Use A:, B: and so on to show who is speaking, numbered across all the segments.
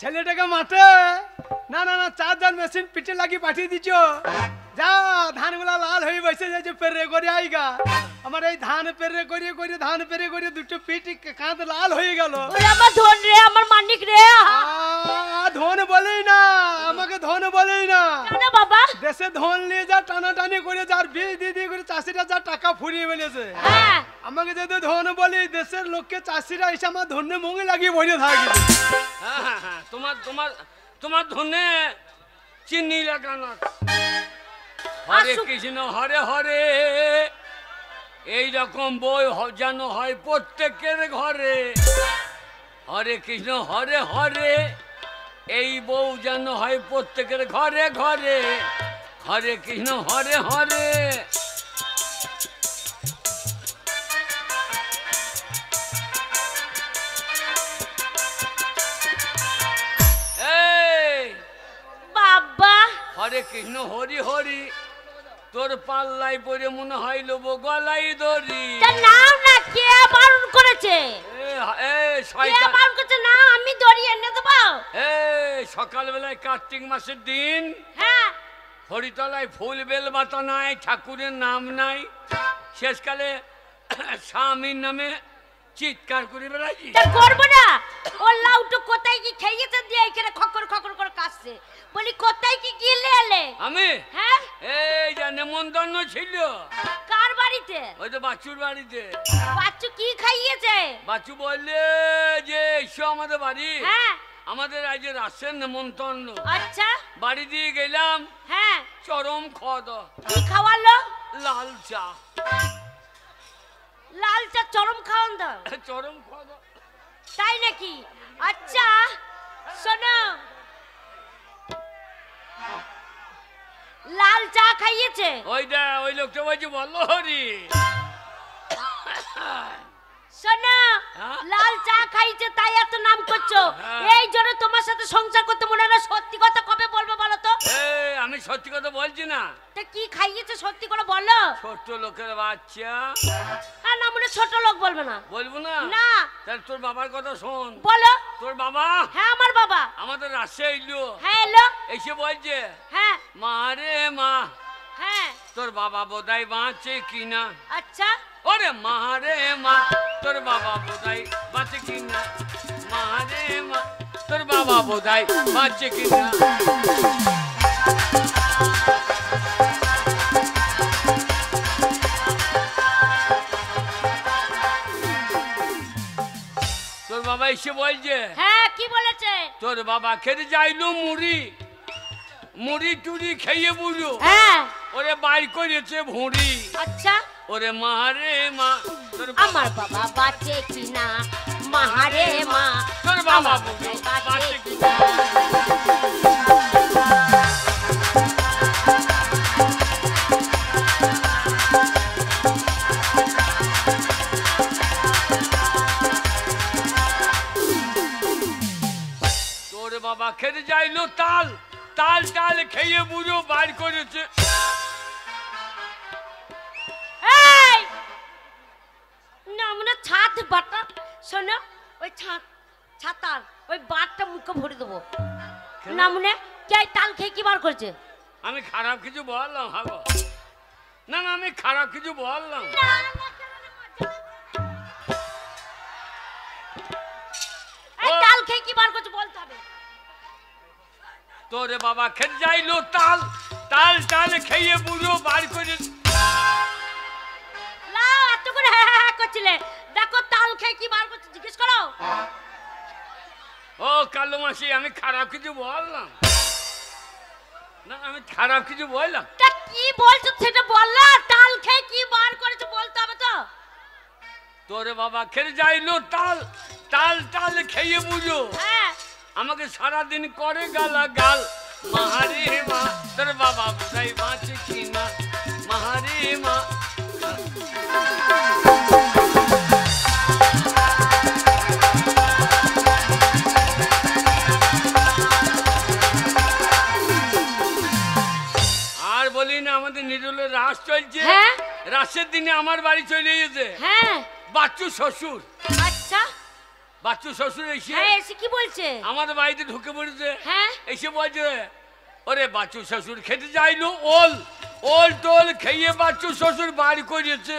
A: ছেলেটাকে মাঠে না না না চার্জার মেশিন পিঠে লাগিয়ে পাঠিয়ে দিচ্ছ। যা ধানগুলা লাল হয়ে বসে যাচ্ছে পেরে করে আইগা। আমার এই ধান পেরে করে করে ধান পেরে করে দুটো পিঠ কাঁধ লাল হয়ে গেল।
B: আমার ধন রে, আমার মানিক রে।
A: ধন বলেই না, আমাকে ধন বলেই না।
B: কেন বাবা?
A: দেশে ধন নিয়ে যা টানাটানি করে যার বীজ দিদি করে চাষিরা যা টাকা ফুরিয়ে ফেলেছে।
B: হ্যাঁ
A: আমাকে যদি ধন বলি দেশের লোককে চাষিরা এসে আমার ধনে মঙ্গে লাগিয়ে বসে থাকবে।
C: হ্যাঁ হ্যাঁ হ্যাঁ, তোমার তোমার তোমার ধনে চিনি লাগানো। হরে কৃষ্ণ হরে হরে, এই রকম বই যেন হয় প্রত্যেকের ঘরে। হরে কৃষ্ণ হরে হরে, এই বউ যেন হয় প্রত্যেকের ঘরে ঘরে। হরে কৃষ্ণ হরে হরে।
B: বাবা
C: হরে কৃষ্ণ হরি হরি, তোর পাল্লাই পরে মনে হয় লোবো গলাই দড়ি।
B: নাও না, কে বারণ করেছে?
C: কে
B: বারণ করেছে? না আমি দড়ি এনে দেবো।
C: সকালবেলায় কার্তিক মাসের দিন,
B: হ্যাঁ
C: হরিতলায় ফুল বেল বাতা নাই, ঠাকুরের নাম নাই, শেষকালে স্বামীর নামে চিৎকার করে বেড়াচ্ছি।
B: করবো না। ও লাউটো কোথায় কি খেয়েছে দিয়ে এখানে খকর খকর করে কাশছে। বলি কোথায় কি গিলে এলে?
C: আমি
B: হ্যাঁ
C: এই যে নেমন্তন্ন ছিল।
B: কার বাড়িতে?
C: ওই তো বাচ্চুর বাড়িতে।
B: বাচ্চু কি খাইয়েছে?
C: বাচ্চু বললে যে এসো আমাদের বাড়ি।
B: হ্যাঁ
C: আমাদের আজ রাসের নেমন্তন্ন।
B: আচ্ছা
C: বাড়ি দিয়ে গেলাম।
B: হ্যাঁ
C: চরম খাওয়া দাওয়া।
B: কি খাওয়ালো?
C: লাল চা।
B: লাল চা চরম খাওয়ান দাও?
C: চরম খাওয়া দাওয়া।
B: তাই নাকি? আচ্ছা শোনো, লাল চা খাইয়েছে?
C: ওইটা ওই লোকটা বলছে বলো হরি।
B: শোনো, লাল চা খাইছে তাই এত নাম করছো। এই জন্য তোমার সাথে সংসার করতে মনে হয় না। সত্যি কথা কবে বলবে বলো তো?
C: আমি সত্যি কথা বলছি না।
B: তা কি খাইয়েছে সত্যি করে বলো।
C: ছোট লোকের বাচ্চা।
B: হ্যাঁ না মনে ছোট লোক বলবে না।
C: বলবো না?
B: না।
C: তাহলে তোর বাবার কথা শোন।
B: বলো।
C: তোর বাবা?
B: হ্যাঁ আমার বাবা।
C: আমাদের রাস্তায় এলো।
B: হ্যাঁ এলো।
C: এসে বলছে
B: হ্যাঁ
C: মা রে মা,
B: হ্যাঁ
C: তোর বাবা বোধহয় বাঁচে কিনা।
B: আচ্ছা
C: ওরে মা রে মা, তোর বাবা বোধহয় বাঁচে কিনা। মা রে মা, তোর বাবা বোধহয় বাঁচে কিনা। তোর বাবা এসে বলছে
B: হ্যাঁ কি বলেছে?
C: তোর বাবা খেতে যাইলো মুড়ি, মুড়ি টুড়ি খেয়ে বুঝো।
B: হ্যাঁ
C: ওরে বাই করেছে ভুঁড়ি।
B: আচ্ছা
C: ওরে মা রে মা, তোর
B: আমার বাবা বাঁচে কিনা। মা রে মা,
C: তোর বাবা বাঁচে কিনা। তোর বাবা খেতে যাইলো তাল, তাল টাল খেয়ে বুঝো বার করেছে।
B: এই না মনে ছাদ বাটা। শোনো ওই ছাতার ওই বাটটা মুখে ভরে দেবো না মনে। কে তাল খেয়ে কি বার করেছে?
C: আমি খারাপ কিছু বললাম? হাগো না না, আমি খারাপ কিছু বললাম?
B: তাল খেয়ে কি বার করছে বলতে হবে।
C: তোরে বাবা খেতে যাইলো তাল, তাল টাল খেয়ে বুড়ো বার করে।
B: লাও এত করে হ্যাঁ হ্যাঁ করছিলে। দেখো তাল খেয়ে কি বার করছে জিজ্ঞেস করো।
C: ও কালো মাসি, আমি খারাপ কিছু বললাম না? আমি খারাপ কিছু বললাম?
B: তা কি বলছো সেটা বল না। তাল খেয়ে কি বার করেছে বলতে হবে তো।
C: তোরে বাবা খেতে যাইলো তাল, তাল টাল খেয়ে বুঝো।
B: হ্যাঁ
C: আমাকে সারাদিন করে গালা গাল। মাহারে মা, তোর বাবা বোধহয় বাঁচে কিনা। মাহারে মা। আর বলি না, আমাদের নিরুলের রাস চলছে। রাসের দিনে আমার বাড়ি চলে গেছে।
B: হ্যাঁ
C: বাচ্চু শ্বশুর।
B: আচ্ছা
C: বাচ্চু শ্বশুর এসে
B: হ্যাঁ এসে কি বলছে?
C: আমাদের বাড়িতে ঢুকে পড়েছে।
B: হ্যাঁ
C: এসে বলছে ওরে বাচ্চু শ্বশুর খেতে যাইলো ওল ওল টোল খেয়ে বাচ্চু শ্বশুর বাড়ি করিয়েছে।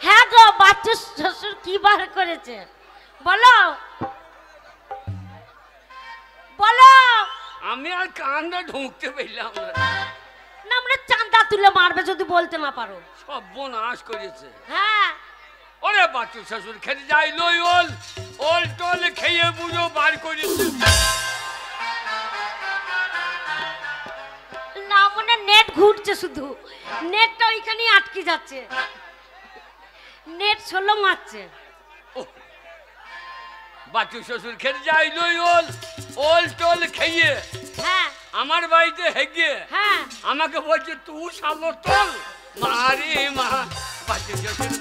B: হ্যাঁ গো বাচ্চু শ্বশুর কি বার করেছে বলো বলো।
C: আমি আর কানটা ঢুকতে পেলাম না।
B: না আমরা চাঁদা তুলে মারবে যদি বলতে না পারো।
C: সব বোনাস করেছে।
B: হ্যাঁ
C: ওরে বাচ্চু শ্বশুর খেতে যাইলো ওল ওল টোল খেয়ে বুঝো বাড়ি করিয়েছে।
B: না মনে নেট ঘুরছে শুধু নেটটা ওইখানেই আটকে যাচ্ছে নেট ষোলো মারছে।
C: বাচ্চু শ্বশুর খেতে যাইলো ওল ওল টোল খেয়ে
B: হ্যাঁ
C: আমার বাড়িতে হেগে
B: হ্যাঁ
C: আমাকে বলছে তুই সালো তোল মারে মা বাচ্চু শ্বশুর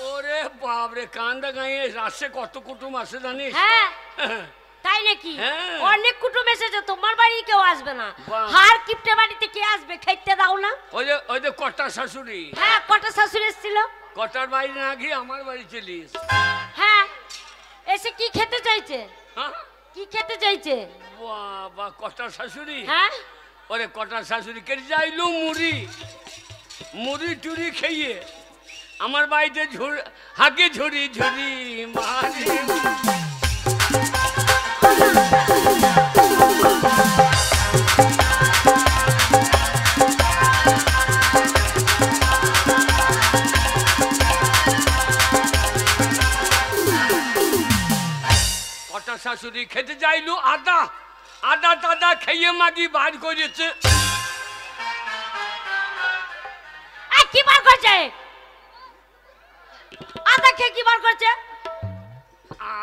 C: ওরে বাপরে কান্দা গাঁয়ে রাশে কত কুটুম আছে জানিস?
B: হ্যাঁ তাই নাকি?
C: হ্যাঁ।
B: অনেক কুটুম এসেছে তোমার বাড়ি কেউ আসবে না।
C: বাহ।
B: হার কিপটে বাড়িতে কে আসবে? খাইতে দাও না।
C: ওই যে কটা শাশুড়ি
B: হ্যাঁ কটা শাশুড়ি এসেছিল।
C: কটার বাড়ি না গিয়ে আমার বাড়ি চলিস।
B: হ্যাঁ এসে কি খেতে চাইছে?
C: হ্যাঁ
B: কি খেতে চাইছে?
C: বাবা কটা শাশুড়ি।
B: হ্যাঁ
C: ওরে কটা শাশুড়ি কেটে যাইলো মুড়ি মুড়ি টুড়ি খেয়ে আমার বাড়িতে হাঁকে ঝুড়ি ঝুড়ি মারে। কটা শাশুড়ি খেতে যাইলো আদা আদা টাদা খেয়ে মাগি বার করেছে।
B: এই কি বার করছে? আদা খেয়ে কি বার করছে?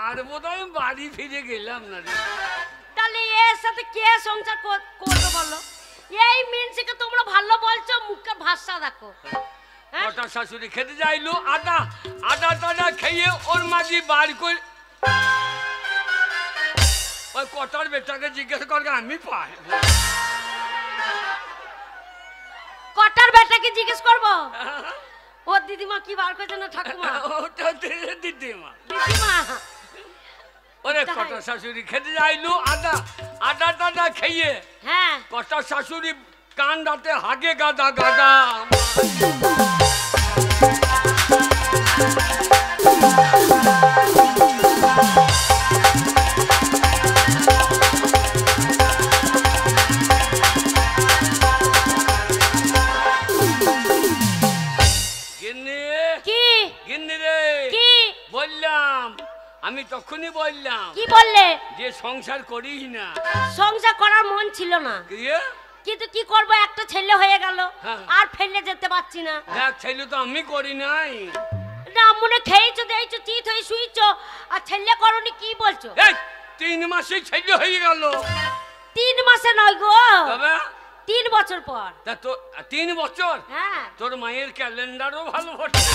C: আর বোধহয় বাড়ি ফিরে গেলাম না রে।
B: তাহলে এর সাথে কে সংসার করবে বলো? এই মিনসিকে তোমরা ভালো বলছো মুখে ভাষা দেখো। হ্যাঁ?
C: কটা শাশুড়ি খেতে যাইলো আদা আদা টাদা খেয়ে ওর মাগি বার করে। ওই কটার বেটাকে জিজ্ঞেস করবে আমি পাই।
B: কটার বেটাকে জিজ্ঞেস করবো? ও দিদিমা কি বার করছে না ঠাকুমা?
C: ওটা দিদিমা
B: দিদিমা
C: ওরে কটা শাশুড়ি খেতে যাইলো আদা আদা টাদা খেয়ে
B: হ্যাঁ
C: কটা শাশুড়ি কান দাঁতে হাগে গাদা গাদা। আমি তখনই বললাম
B: কি বললে?
C: যে সংসার করিস না।
B: সংসার করার মন ছিল না কিন্তু কি করব একটা ছেলে হয়ে গেল আর ফেলে যেতে পারছি না।
C: দেখ ছেলে তো আমি করি নাই।
B: না মনে খেয়েছো দেইছো চিত হয়ে শুইছো আর ছেলে করনি কি বলছো?
C: এই 3 মাসে ছেলে হয়ে গেল।
B: 3 মাসে নয় গো
C: বাবা
B: 3 বছর পর।
C: তা তো 3 বছর?
B: হ্যাঁ
C: তোর মায়ের ক্যালেন্ডারও ভালো হচ্ছে।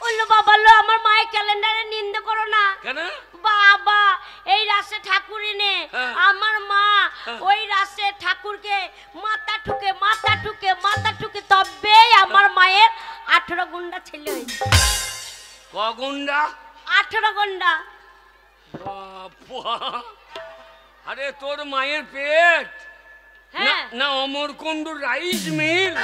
B: ওলো বাবা লো আমার মায়ের ক্যালেন্ডারে নিন্দে করো না।
C: কেন?
B: বাবা এই রাশে ঠাকুর এনে আমার মা ওই রাশে ঠাকুরকে মাথা ঠুকে মাথা ঠুকে মাথা ঠুকে তবে আমার মায়ের 18 গুন্ডা ছেলে হয়েছে।
C: ক গুন্ডা?
B: 18 গুন্ডা।
C: বাবা আরে তোর মায়ের পেট
B: হ্যাঁ
C: না অমরকুণ্ডুর রাইস মিল।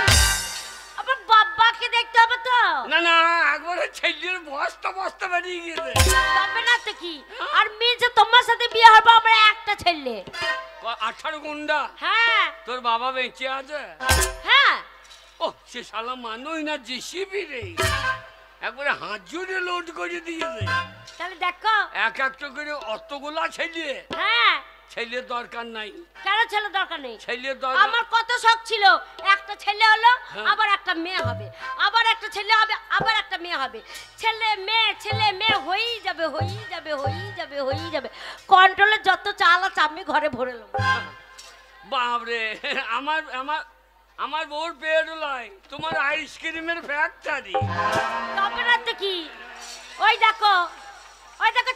B: আমার বাবাকে দেখতে হবে তো।
C: না না একবারে ছেলের বস্তা বস্তা বেরিয়ে গেছে।
B: তবে না তো কি আর মিলছে তোমার সাথে বিয়ে হবে আমার একটা ছেলে।
C: 18 গুন্ডা?
B: হ্যাঁ
C: তোর বাবা বেঁচে আছে?
B: হ্যাঁ
C: ও সে শালা মানুষ না জিসিবি রে, একবারে হাত জুড়ে লোড করে দিয়েছে।
B: তাহলে দেখো
C: এক একটা করে অতগুলা ছেলে।
B: হ্যাঁ
C: ছেলের দরকার নাই।
B: কেন ছেলে দরকার নেই?
C: ছেলের দরকার
B: আমার কত শখ ছিল একটা ছেলে হলো আবার একটা মেয়ে হবে, আবার একটা ছেলে হবে আবার একটা মেয়ে হবে, ছেলে মেয়ে হয়েই যাবে হয়েই যাবে হয়েই যাবে হয়েই যাবে। কন্ট্রোলে যত চাল আছে আমি ঘরে ভরে নেব।
C: বাপরে আমার আমার আমার বউর পেট লাই তোমার আইসক্রিমের ফ্যাক্টরি।
B: তবে না তো কি, ওই দেখো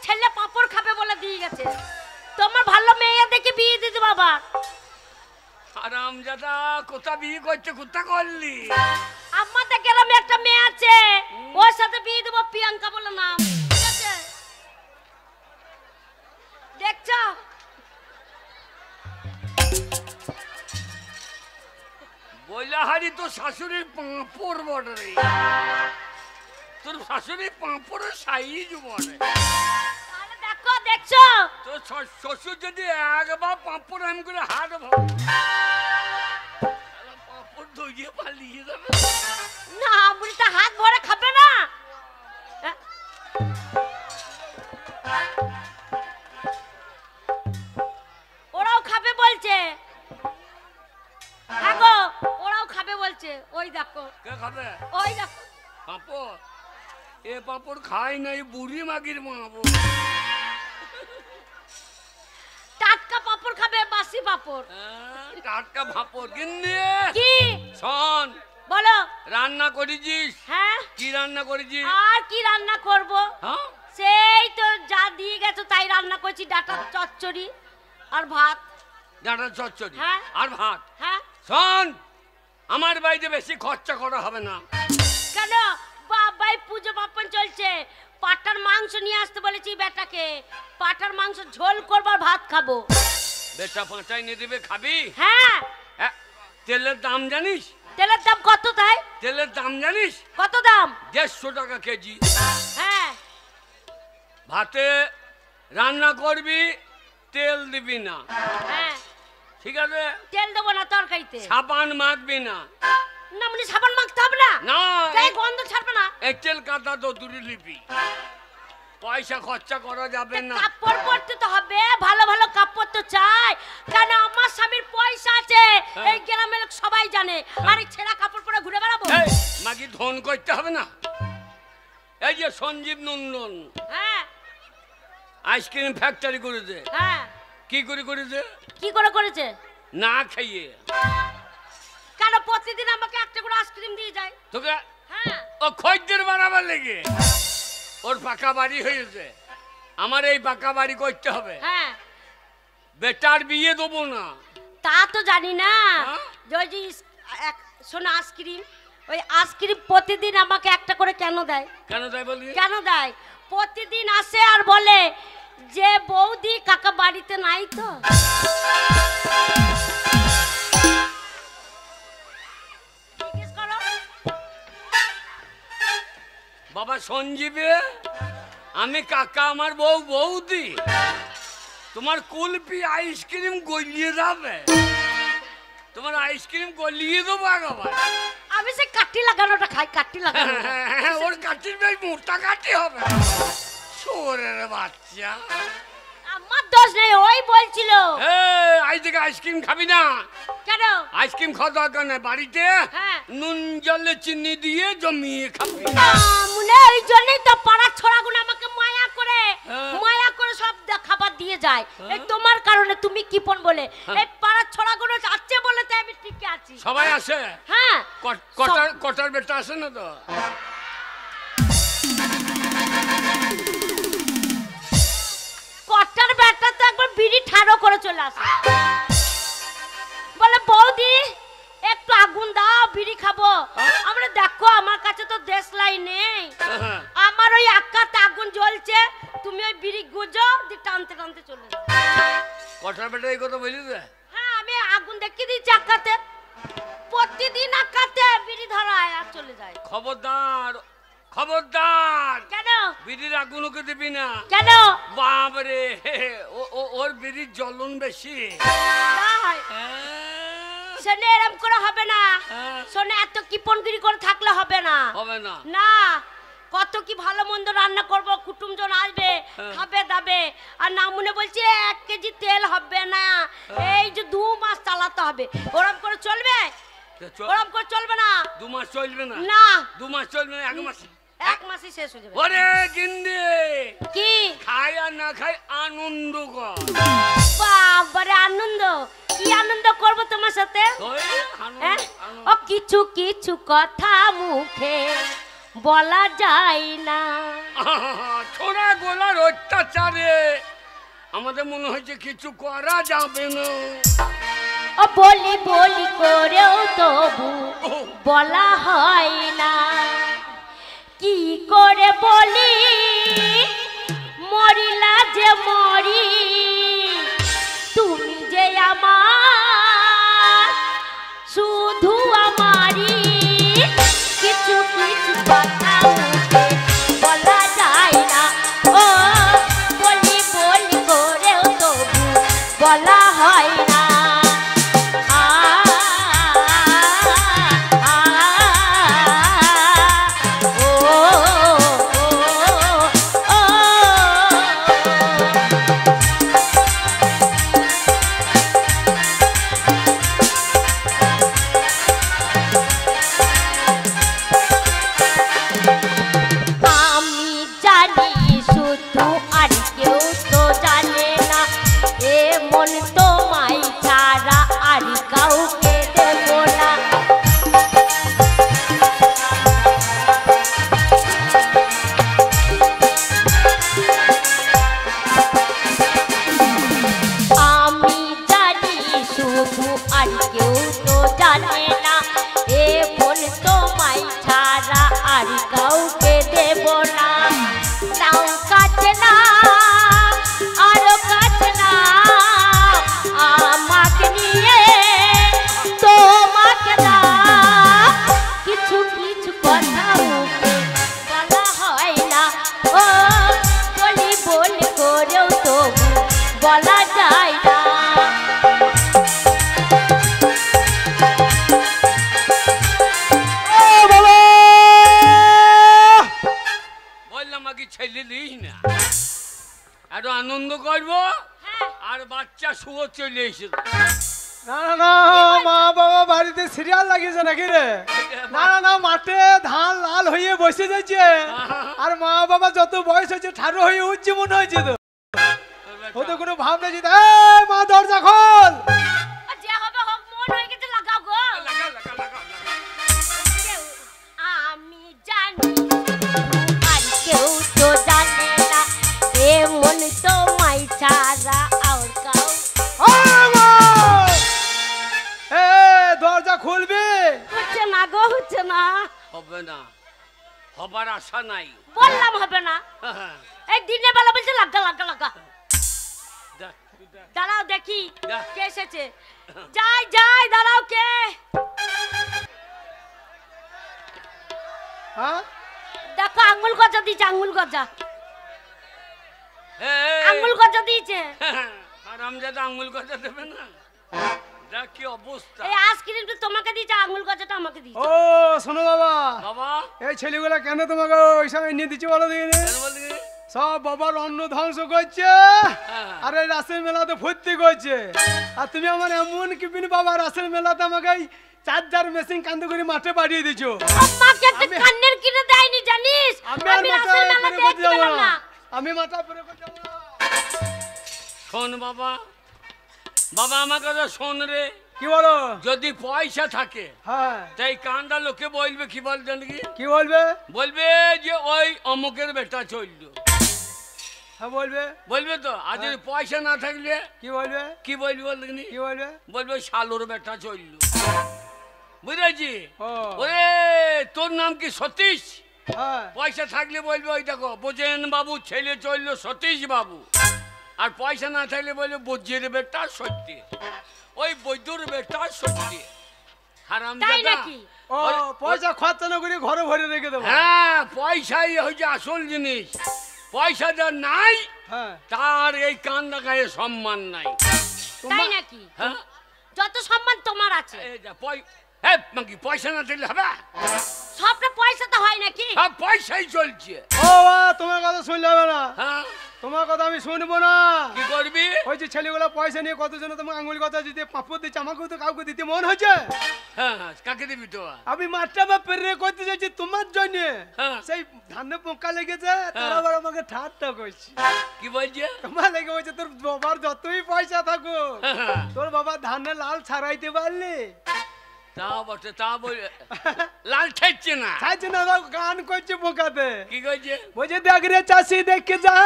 B: ছেলে পাপড় খাবে বলে দিয়ে গেছে। তোমার ভালো মেয়ে দেখে বিয়ে দিতে বাবা।
C: আরামজাদা কোথা বিয়ে করছে, কোথা করলি?
B: আমাদের গ্রামে একটা মেয়ে আছে, ওর সাথে বিয়ে দেবো, প্রিয়াঙ্কা বলে নাম। ঠিক আছে, দেখছো?
C: বইলা হারি তোর শাশুড়ির পাঁপড় বটে, তোর শাশুড়ির পাঁপড়ের সাইজ বটে।
B: তাহলে দেখো, দেখছো?
C: তোর শ্বশুর যদি একবার পাঁপড় এম করে হাত পাঁপড় ধরিয়ে পালিয়ে যাবে
B: না, বুড়িটা হাত ভরে খাবে না। ওরাও খাবে বলছে। হ্যাঁ গো, ওরাও খাবে বলছে। ওই দেখো,
C: কে খাবে
B: ওই দেখো।
C: পাঁপড়? এ পাঁপড় খাই নাই, বুড়ি মাগির মাবো।
B: টাটকা পাপড় খাবে, বাসি পাপড়।
C: টাটকা পাঁপড় কিনে
B: কি
C: শোন,
B: বলো?
C: রান্না করেছিস?
B: হ্যাঁ,
C: কি রান্না করেছিস?
B: আর কি রান্না করব?
C: হ্যাঁ,
B: সেই তো যা দিয়ে গেছো তাই রান্না করছি, ডাটা চচ্চড়ি আর ভাত।
C: ডাঁটা চচ্চড়ি
B: হ্যাঁ।
C: আর ভাত।
B: হ্যাঁ,
C: শোন, আমার বাড়িতে বেশি খরচা করা হবে না।
B: কেন? বাবাই পুজো পার্বণ চলছে, পাটার মাংস নিয়ে আসতে বলেছি বেটাকে। পাটার মাংস ঝোল করবার, ভাত খাবো।
C: বেটা পাঁচাই নিয়ে দেবে, খাবি?
B: হ্যাঁ।
C: তেলের দাম জানিস?
B: তেলের দাম কত তাই?
C: তেলের দাম জানিস?
B: কত দাম?
C: 150 টাকা কেজি।
B: হ্যাঁ।
C: ভাতে রান্না করবি, তেল দিবি না,
B: হ্যাঁ,
C: ঠিক আছে?
B: তেল দেবো না তরকারিতে।
C: সাবান মাখবি না।
B: না মানে সাবান মাখতে হবে না?
C: না,
B: তাই গন্ধ ছাড়বে না?
C: এই তেল কাটা তো দূরে লিপি, পয়সা খরচা করা যাবে না।
B: কাপড় পরতে তো হবে, ভালো ভালো কাপড় তো চাই। কেন? আমার স্বামীর পয়সা আছে, এই গ্রামের লোক সবাই জানে। আর এই ছেঁড়া কাপড় পরে ঘুরে বেড়াবো?
C: এই মাগি ধন করতে হবে না। এই যে সঞ্জীব নন্দন
B: হ্যাঁ,
C: আইসক্রিম ফ্যাক্টরি করেছে।
B: হ্যাঁ।
C: কি করে করেছে?
B: কি করে করেছে?
C: না খাইয়ে।
B: কেন? প্রতিদিন আমাকে একটা করে আইসক্রিম দিয়ে যায়।
C: তোকে
B: হ্যাঁ।
C: ও খদ্দের বাড়াবার লেগে ওর পাকা বাড়ি হয়েছে, আমার এই পাকা বাড়ি করতে হবে।
B: হ্যাঁ,
C: বেটার বিয়ে দেবো না।
B: তা তো জানি না।
C: হ্যাঁ?
B: ওই যে শোনো, আইসক্রিম, ওই আইসক্রিম প্রতিদিন আমাকে একটা করে কেন দেয়?
C: কেন তাই বলি?
B: কেন দেয়? প্রতিদিন আসে আর বলে যে বৌদি কাকা বাড়িতে নাই তো। জিজ্ঞেস করো।
C: বাবা সঞ্জীবে, আমি কাকা, আমার বউ বৌদি। তোমার কুলপি আইসক্রিম গলিয়ে যাবে, তোমার আইসক্রিম গলিয়ে দেবো একবার।
B: আমি সে কাঠি লাগানোটা খাই, কাঠি লাগানো।
C: ওর কাঠির ভাই মোটা কাঠি হবে। শোরের বাচ্চা,
B: আমার দোষ নেই, ওই বলছিল।
C: আজ থেকে আইসক্রিম খাবি না।
B: কেন?
C: আইসক্রিম খাওয়া দরকার নেই, বাড়িতে
B: হ্যাঁ।
C: নুন জলে চিনি দিয়ে জমিয়ে খাবি।
B: মনে ওই জন্যই তো পাড়ার ছোড়াগুলো আমাকে মায়া করে সব খাবার দিয়ে যায়। এই তোমার কারণে, তুমি কিপন বলে। এই পাড়ার ছোড়াগুলো আছে বলে তাই আমি টিকে আছি।
C: সবাই আসে?
B: হ্যাঁ।
C: কটার বেটা আসে না তো?
B: কটার বেটা তো একবার বিড়ি ঠাড়ো করে চলে আসে, বলে বৌদি একটু আগুন দাও, বিড়ি খাবো। আমরা দেখো, আমার কাছে তো দেশলাই নেই, আমার ওই আক্কাতে আগুন জ্বলছে, তুমি ওই বিড়ি গুজো দিয়ে টানতে টানতে চলে যাও।
C: কটার বেটা এই কথা বলি?
B: হ্যাঁ, আমি আগুন দেখিয়ে দিচ্ছি আক্কাতে, প্রতিদিন আক্কাতে বিড়ি ধরায় আর চলে যায়।
C: খবরদার, খবরদার।
B: কেন?
C: বিড়ির আগুন ওকে দিবি না।
B: কেন?
C: বাবরে, ওর বিড়ির জ্বলন বেশি।
B: তাই? শোনে, এরম করে হবে না। শোনে, এত কিপনগিরি করে থাকলে হবে না।
C: হবে না?
B: না, কত কি ভালো মন্দ রান্না করব, কুটুমজন আসবে, খাবে দাবে, আর না মনে বলছে 1 কেজি তেল হবে না, এই যে 2 মাস চালাতে হবে। ওরম করে চলবে? ওরম করে চলবে না।
C: 2 মাস চলবে না?
B: না,
C: 2 মাস চলবে না, 1 মাস।
B: 1 মাসই শেষ হয়ে যাবে।
C: ওরে গিন্নি,
B: কি
C: খাই আর না খাই আনন্দ কর।
B: বাবারে আনন্দ! কি আনন্দ করব তোমার সাথে
C: ওই
B: হ্যাঁ?
C: আনন্দ,
B: ও কিছু কিছু কথা মুখে বলা যায় না।
C: ছোড়া গোলার অত্যাচারে আমাদের মনে হচ্ছে কিছু করা যাবে না।
B: ও বলি বলি করেও তবু বলা হয় না। কি করে বলি মরিলা যে মরি, তুমি যে আমার শুধু আমারই। কিছু কিছু কথা মুখে বলা যায় না। ও বলি বলি করেও তবু বলা হয় না। বলা যায় না।
C: বললাম আগে ছেলে দিস না, আরো আনন্দ করবো। আর বাচ্চা শুয়ো চলে এসে
A: না না না মা বাবা বাড়িতে সিরিয়াল লাগিয়েছে নাকি রে? না না না মাঠে ধান লাল হয়ে বসে যাচ্ছে, আর মা বাবা যত বয়স হয়েছে ঠারো হয়ে উঠছে মনে হয়েছে। তো ও তো কোনো ভাব নেই। মা দরজা খোল।
B: যে হবে হোক, মন হয়ে গেছে, লাগাও গো।
C: লাগা লাগা লাগা লাগা।
B: আমি জানি আর কেউ তো জানে না, এ মন তো মাই ছাড়া আর কাউ।
A: দরজা খুলবি?
B: হচ্ছে না গো, হচ্ছে না।
C: হবে না, হবার আশা নাই।
B: বললাম হবে না। এই দিনে বেলা বলছে লাগা লাগা লাগা। দাঁড়াও দেখি কে এসেছে। যাই যাই, দাঁড়াও কে?
A: হ্যাঁ
B: দেখো আঙ্গুল গজা দিয়েছে, আঙ্গুল গজা, আঙ্গুল গজা দিয়েছে।
C: হারামজাদা আঙ্গুল গজা দেবে না? দেখ কি অবস্থা।
B: এই আইসক্রিমটা তোমাকে দিয়েছে, আঙ্গুল গজাটা আমাকে দিয়েছে।
A: ও শোনো বাবা,
C: বাবা
A: এই ছেলেগুলা কেন তোমাকে ওইসব এনে দিচ্ছে বলো দিনে?
C: কেন বললি?
A: সব বাবার অন্ন ধ্বংস করছে, আর এই রাসের মেলাতে ভর্তি করছে। আর তুমি আমার এমন কি বিন বাবা রাসের মেলাতে আমাকে এই চার্জার মেশিন কান্দু করে মাঠে পাঠিয়ে দিছো।
B: আমাকে একটা কান্নের কিনে দেয়নি জানিস?
A: আমি আর মাথা পরে করতে যাবো না, আমি মাথা পরে করতে যাবো না।
C: শোন বাবা, বাবা আমার কথা শোন রে।
A: কি বলো?
C: যদি পয়সা থাকে
A: হ্যাঁ
C: তাই কান্দা লোকে বলবে কি বলছেন কি?
A: কি বলবে?
C: বলবে যে ওই অমুকের বেটা চললো।
A: হ্যাঁ বলবে।
C: বলবে তো। আর যদি পয়সা না থাকলে
A: কি বলবে?
C: কি বলবে বলনি?
A: কি বলবে?
C: বলবে শালোর বেটা চললো। বুঝেছি?
A: ও
C: ওরে তোর নাম কি সতীশ?
A: হ্যাঁ
C: পয়সা থাকলে বলবে ওই দেখো বোঝেন বাবু ছেলে চললো সতীশ বাবু। আর পয়সা না থাকলে বলবে বজ্রের বেটা সত্যি, ওই বৈদ্যুর বেটা সত্যি।
B: তাই নাকি?
A: ও পয়সা খরচা না করে ঘরে ভরে রেখে দেবো।
C: হ্যাঁ পয়সাই হচ্ছে আসল জিনিস। পয়সা যার নাই
A: হ্যাঁ
C: তার এই কান্দা গায়ে সম্মান নাই।
B: তাই নাকি?
C: হ্যাঁ
B: যত সম্মান তোমার আছে।
C: এই যা নাকি পয়সা না দিলে হবে?
B: সবটা পয়সা তো হয় নাকি?
C: সব পয়সাই চলছে।
A: ও তোমার কথা শুনলে হবে না।
C: হ্যাঁ
A: তোমার কথা আমি শুনবো না।
C: কি করবি?
A: ওই যে ছেলেগুলো পয়সা নিয়ে কতজন তোমার আঙুল কথা দিতে পাপড় দিচ্ছে, আমাকেও তো কাউকে দিতে মন হচ্ছে।
C: হ্যাঁ কাকে দিবি তো?
A: আমি মাঠটা বা পেরে করতে যাচ্ছি তোমার জন্য।
C: হ্যাঁ।
A: সেই ধানে পোকা লেগেছে, তারা আবার আমাকে ঠাট্টা করছে।
C: কি বলছে?
A: তোমার লেগে বলছে তোর বাবার যতই পয়সা থাকুক,
C: হ্যাঁ।
A: তোর বাবা ধানে লাল ছাড়াইতে পারলি।
C: তা বটে, তা বলে লাল ঠাইছে না।
A: চাইছে না, গান করছে পোকাতে।
C: কি করছে?
A: বলছে দেখ রে চাষি দেখে যা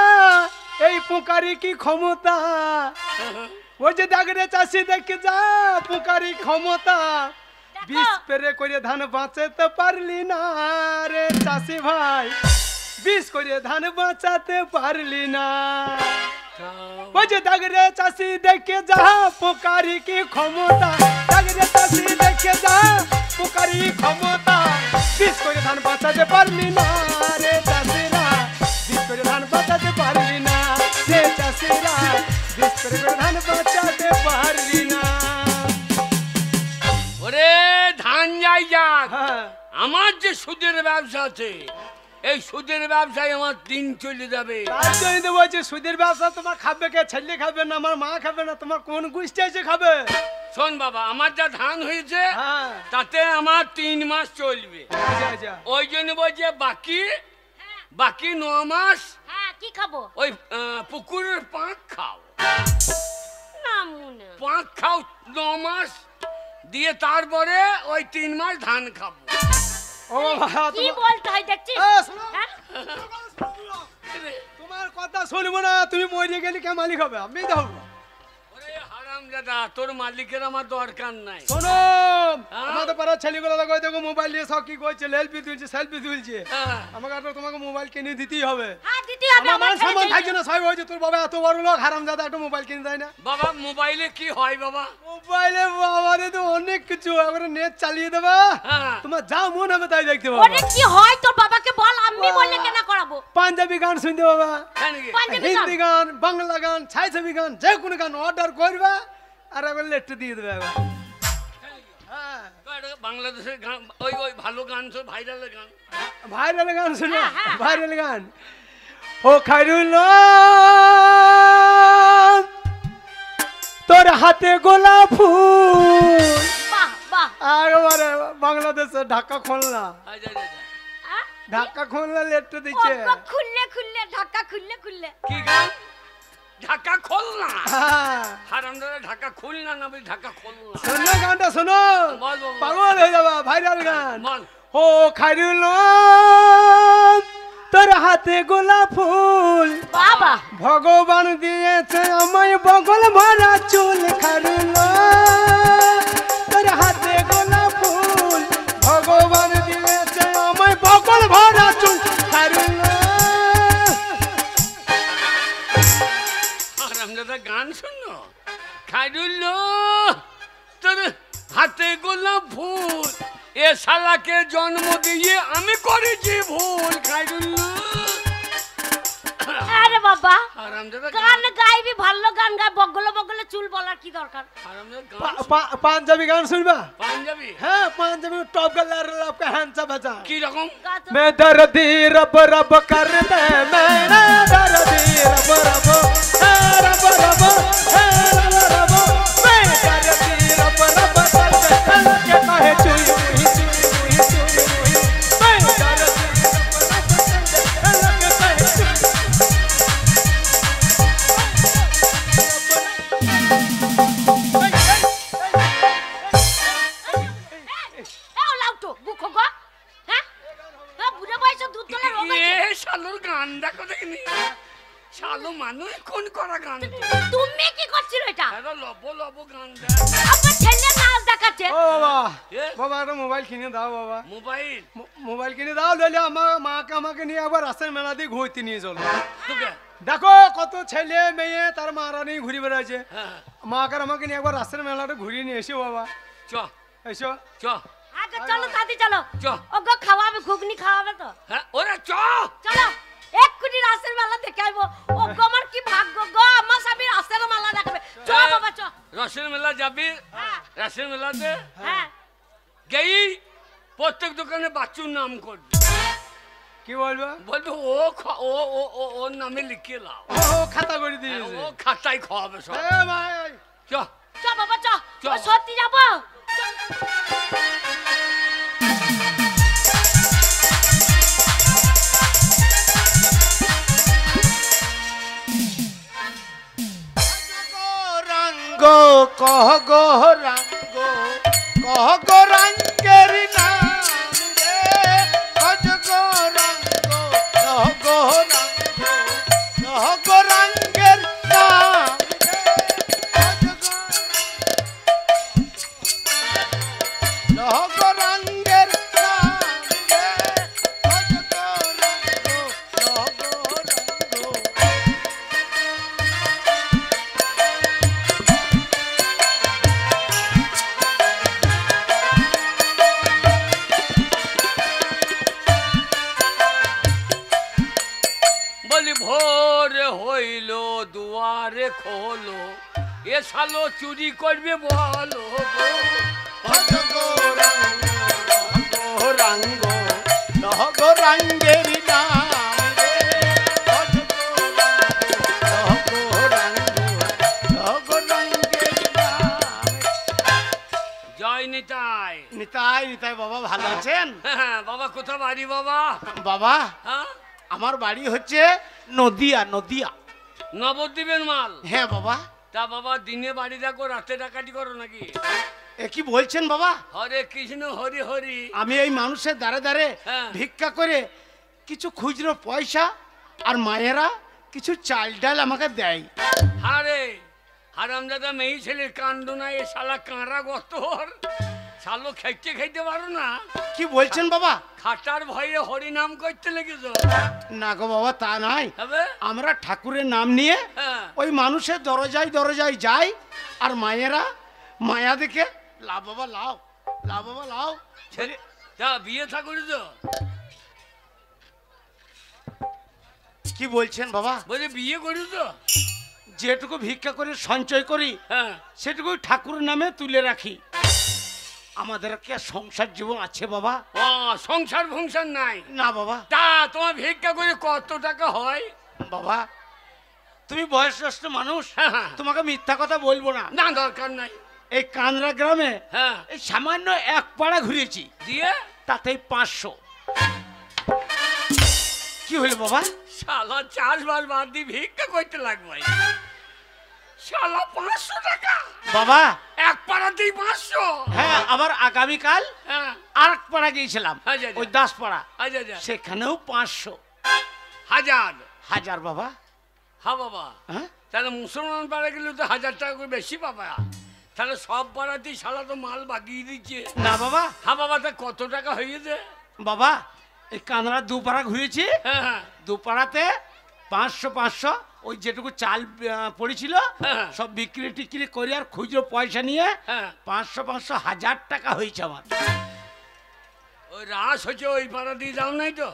A: এই পোকারি কি ক্ষমতা। বলছে দেখ রে চাষি দেখে যা পোকারি ক্ষমতা। বিষ পেরে করে ধান বাঁচাতে পারলি না রে চাষি ভাই, বিষ করে ধান বাঁচাতে পারলি না। বলছে দেখ রে চাষি দেখে যা পোকারি কি ক্ষমতা। দেখ রে চাষি দেখে যা পোকারি ক্ষমতা। বিষ করে ধান বাঁচাতে পারলি না রে চাষিরা, বিষ করে ধান বাঁচাতে পারলি না রে চাষিরা, বিষ করে ধান বাঁচাতে পারলি না।
C: ওরে ধান যাই যাক,
A: হ্যাঁ,
C: আমার যে সুদের ব্যবসা আছে, এই সুদের ব্যবসায় আমার দিন চলে যাবে।
A: তার জন্য তো বলছি সুদের ব্যবসা তোমার খাবে কে? ছেলে খাবে না, আমার মা খাবে না, তোমার কোন গোষ্ঠী এসে খাবে?
C: শোন বাবা, আমার যা ধান হয়েছে
A: হ্যাঁ,
C: তাতে আমার 3 মাস চলবে।
A: আচ্ছা আচ্ছা।
C: ওই জন্য বলছে বাকি 9 মাস
B: হ্যাঁ কি খাবো?
C: ওই পুকুরের পাঁক খাও,
B: নামুনে
C: পাঁক খাও 9 মাস দিয়ে, তারপরে ওই 3 মাস ধান খাবো।
A: ও বাবা,
B: কি বলতে হয় দেখছিস?
A: শোনো,
B: হ্যাঁ?
A: তোমার কথা শুনবো না। তুমি মরে গেলে কে মালিক হবে? আমি তো হবো।
C: ওরে হারামজাদা, তোর মালিকের আমার দরকার নাই।
A: শোনো, আমাদের পাড়ার ছেলেগুলো দেখো দেখো মোবাইল নিয়ে সব কি করছে, সেলফি তুলছে।
C: হ্যাঁ।
A: আমাকে একটা তোমাকে মোবাইল কিনে দিতেই হবে।
B: হ্যাঁ দিতে হবে,
A: আমার
B: আমার
A: মান সম্মান থাকছে না, সবাই হয়েছে তোর বাবা এত বড় লোক, হারামজাদা একটা মোবাইল কিনে দেয় না।
C: বাবা মোবাইলে কি হয় বাবা?
A: মোবাইলে বাবারে তো অনেক কিছু, একবারে নেট চালিয়ে দেবা,
C: হ্যাঁ।
A: তোমার যা মন হবে তাই দেখতে পাবা।
B: ওরে কি হয় তোর বাবাকে বল, আমি বললে কেন করাবো?
A: পাঞ্জাবি গান শুনতে পাবা,
C: তাই নাকি?
B: পাঞ্জাবি গান?
A: হিন্দি গান, বাংলা গান, ছাইছবি গান, যে কোনো গান অর্ডার করবা আর একবার লেট দিয়ে দেবে একবার। হ্যাঁ,
C: বাংলাদেশের গান, ওই ভালো গান, সব ভাইরালের গান।
A: ভাইরাল গান শুনো,
B: হ্যাঁ, হ্যাঁ,
A: ভাইরাল গান। ও খাইরুল তোর হাতে গোলাপ ফুল।
B: বাহ বাহ।
A: একবারে বাংলাদেশে ঢাকা খুলনা,
C: আচ্ছা, আচ্ছা, আচ্ছা।
B: হ্যাঁ?
A: ঢাকা খুলনা লেট দিচ্ছে।
B: ওগো খুললে খুললে ঢাকা খুললে খুললে।
C: কি গান? ঢাকা খুলনা।
A: হ্যাঁ,
C: হারামজাদা ঢাকা খুলনা না বলি ঢাকা খুলনা।
A: শোনো গানটা শোনো,
C: বল, বল, বল।
A: পাগল হয়ে যাবা, ভাইরাল গান।
C: বল।
A: ও খাইরুল তোর হাতে গোলাপ ফুল,
B: বাবা
A: ভগবান দিয়েছে আমায় বগল ভরা চুল। খাইরুল তোর হাতে গোলাপ ফুল, ভগবান দিয়েছে আমায় বগল ভরা চুল। খাইরুল
C: হারামজাদা গান শুনো। খাইরুল তোর হাতে গোলাপ ফুল, এ শালাকে জন্ম দিয়ে আমি করেছি ভুল। খাইরুল
B: আরে বাবা
C: হারামজাদা
B: গান গাইবি, ভালো গান গাই, বগলে বগলে চুল বলার কি দরকার?
C: হারামজাদা গান
A: পাঞ্জাবি গান শুনবা?
C: পাঞ্জাবি?
A: হ্যাঁ, পাঞ্জাবি টপ গলার লাভ হ্যান্ডসা বাজা।
C: কি রকম?
B: গা তো-
A: मैं दर्दी रब रब कर दे, मैं दर्दी रब रब रब रब रब, मैं दर्दी रब रब कर दे, के कहे चुई चुई चुई चुई, मैं दर्दी रब रब कर दे, के कहे चुई।
B: এ লাউটো বুকো গো। হ্যাঁ? হ্যাঁ বুড়ো বয়সে দুধ তোলা রোগ হয়েছে।
C: এ শালোর গান দেখো দেখিনি, শালো মানুষ কোন করা গান তো।
B: তুমি কি করছিল এটা?
C: এরা লব লব গান দেয়।
B: আপনার ছেলে নাচ দেখাচ্ছে।
A: ও বাবা,
C: এ?
A: বাবা একটা মোবাইল কিনে দাও বাবা,
C: মোবাইল
A: মোবাইল কিনে দাও, নইলে আমার আমাকে নিয়ে আবার রাস্তার মেলা দিয়ে ঘুরতে নিয়ে চলো।
C: তোকে?
A: দেখো কত ছেলে মেয়ে তার মারা নিয়ে ঘুরে বেড়াচ্ছে,
C: হ্যাঁ,
A: মাকে আমাকে নিয়ে একবার রাস্তার মেলাটা ঘুরিয়ে নিয়ে এসো বাবা,
C: চ
A: এসো।
C: চ
B: আগে চলো দাদি চলো।
C: চ।
B: ওগো খাওয়াবে, ঘুগনি খাওয়াবে তো।
C: হ্যাঁ, ওরে চ।
B: চলো এক্ষুনি রাসের মেলা দেখে আইবো। ওগো আমার কি ভাগ্য গো, আমার স্বামী রাসের মেলা দেখবে। চ বাবা চ।
C: রসের মেলা যাবি?
B: হ্যাঁ
C: রসের মেলাতে
B: হ্যাঁ।
C: গেই প্রত্যেক দোকানে বাচ্চুর নাম করবি।
A: কি বলবো?
C: বলবে ওর নামে লিখিয়ে লাও।
A: ও খাতা করে দিয়েছে।
C: ও খাতায় খাওয়াবে সব।
A: এ ভাই
C: চ
B: চ বাবা চ
C: চ।
B: ও সত্যি যাবো
A: রঙ্গ কহ গো রঙ্গ কহ গো রঙ্গের নাম রে ভজ গো রঙ্গ কহ গো রঙ্গ কহ গো রঙ্গের নাম রে ভজ গো কহ গো রঙ্গের নাম রে ভজ গো রঙ্গ কহ গো রঙ্গ
C: বলি ভোর হইল দুয়ারে খোলো, এ শালো চুরি করবে বলো গো।
A: ভজ গো রঙ্গ কহ গো রঙ্গের নাম রে ভজ গো রঙ্গ কহ গো রঙ্গের নাম।
C: জয় নিতাই।
A: নিতাই নিতাই বাবা ভালো আছেন?
C: হ্যাঁ, বাবা কোথা বাড়ি বাবা?
A: বাবা
C: হ্যাঁ,
A: আমার বাড়ি হচ্ছে নদিয়া নদিয়া।
C: নবদ্বীপের মাল।
A: হ্যাঁ বাবা।
C: তা বাবা দিনে বাড়ি দেখো, রাতে ডাকাতি করো নাকি?
A: এ কি বলছেন বাবা?
C: হরে কৃষ্ণ হরি হরি।
A: আমি এই মানুষের দ্বারে দ্বারে
C: হ্যাঁ।
A: ভিক্ষা করে কিছু খুচরো পয়সা আর মায়েরা কিছু চাল ডাল আমাকে দেয়।
C: হারে হারামজাদা মেয়ে ছেলের কাণ্ড না, এ শালা কাঁড়া গতর। শালো খাইতে খাইতে পারো না,
A: কি বলছেন বাবা?
C: খাটার ভয়ে হরি নাম করতে লেগেছ।
A: না গো বাবা তা নয়,
C: হবে?
A: আমরা ঠাকুরের নাম নিয়ে
C: হ্যাঁ।
A: ওই মানুষের দরজায় দরজায় যাই আর মায়েরা মায়া দেখে লাও বাবা লাও লাও বাবা লাও।
C: ছেলে তা বিয়ে থা করেছ?
A: কি বলছেন বাবা?
C: বলছে বিয়ে করেছ?
A: যেটুকু ভিক্ষা করে সঞ্চয় করি
C: হ্যাঁ।
A: সেটুকু ঠাকুরের নামে তুলে রাখি। আমাদের কি আর সংসার জীবন আছে বাবা?
C: ও সংসার ফংসার নাই?
A: না বাবা।
C: তা তোমার ভিক্ষা করে কত টাকা হয়?
A: বাবা তুমি বয়সজ্যেষ্ঠ মানুষ,
C: হ্যাঁ, হ্যাঁ।
A: তোমাকে মিথ্যা কথা বলবো না।
C: না দরকার নাই।
A: এই কানরা গ্রামে
C: হ্যাঁ।
A: এই সামান্য এক পাড়া ঘুরেছি,
C: দিয়ে
A: তাতেই 500। কি হলো বাবা?
C: শালা চাষবাস বাদ দিয়ে ভিক্ষা করতে লাগবে। শালা 500 টাকা
A: বাবা
C: এক পাড়াতেই 500?
A: হ্যাঁ, আবার আগামীকাল
C: হ্যাঁ।
A: আর এক পাড়া গিয়েছিলাম,
C: আচ্ছা, আচ্ছা।
A: ওই 10 পাড়া,
C: আচ্ছা আচ্ছা।
A: সেখানেও 500।
C: হাজার?
A: হাজার বাবা।
C: হ্যাঁ বাবা।
A: হ্যাঁ
C: তাহলে মুসলমান পাড়া গেলে তো 1000 টাকা করে বেশি পাবা। তাহলে সব পাড়াতেই শালা তো মাল বাগিয়ে দিচ্ছে।
A: না বাবা।
C: হ্যাঁ বাবা, তা কত টাকা হয়েছে?
A: বাবা এই কানরা 2 পাড়া ঘুরেছি,
C: হ্যাঁ হ্যাঁ
A: 2 পাড়াতে 500 500, ওই যেটুকু চাল পড়েছিল
C: হ্যাঁ।
A: সব বিক্রি টিক্রি করে আর খুচরো পয়সা নিয়ে
C: হ্যাঁ।
A: 500 500 1000 টাকা হয়েছে আমার।
C: ওই রাস হচ্ছে ওই পাড়া দিয়ে যাও নাই তো?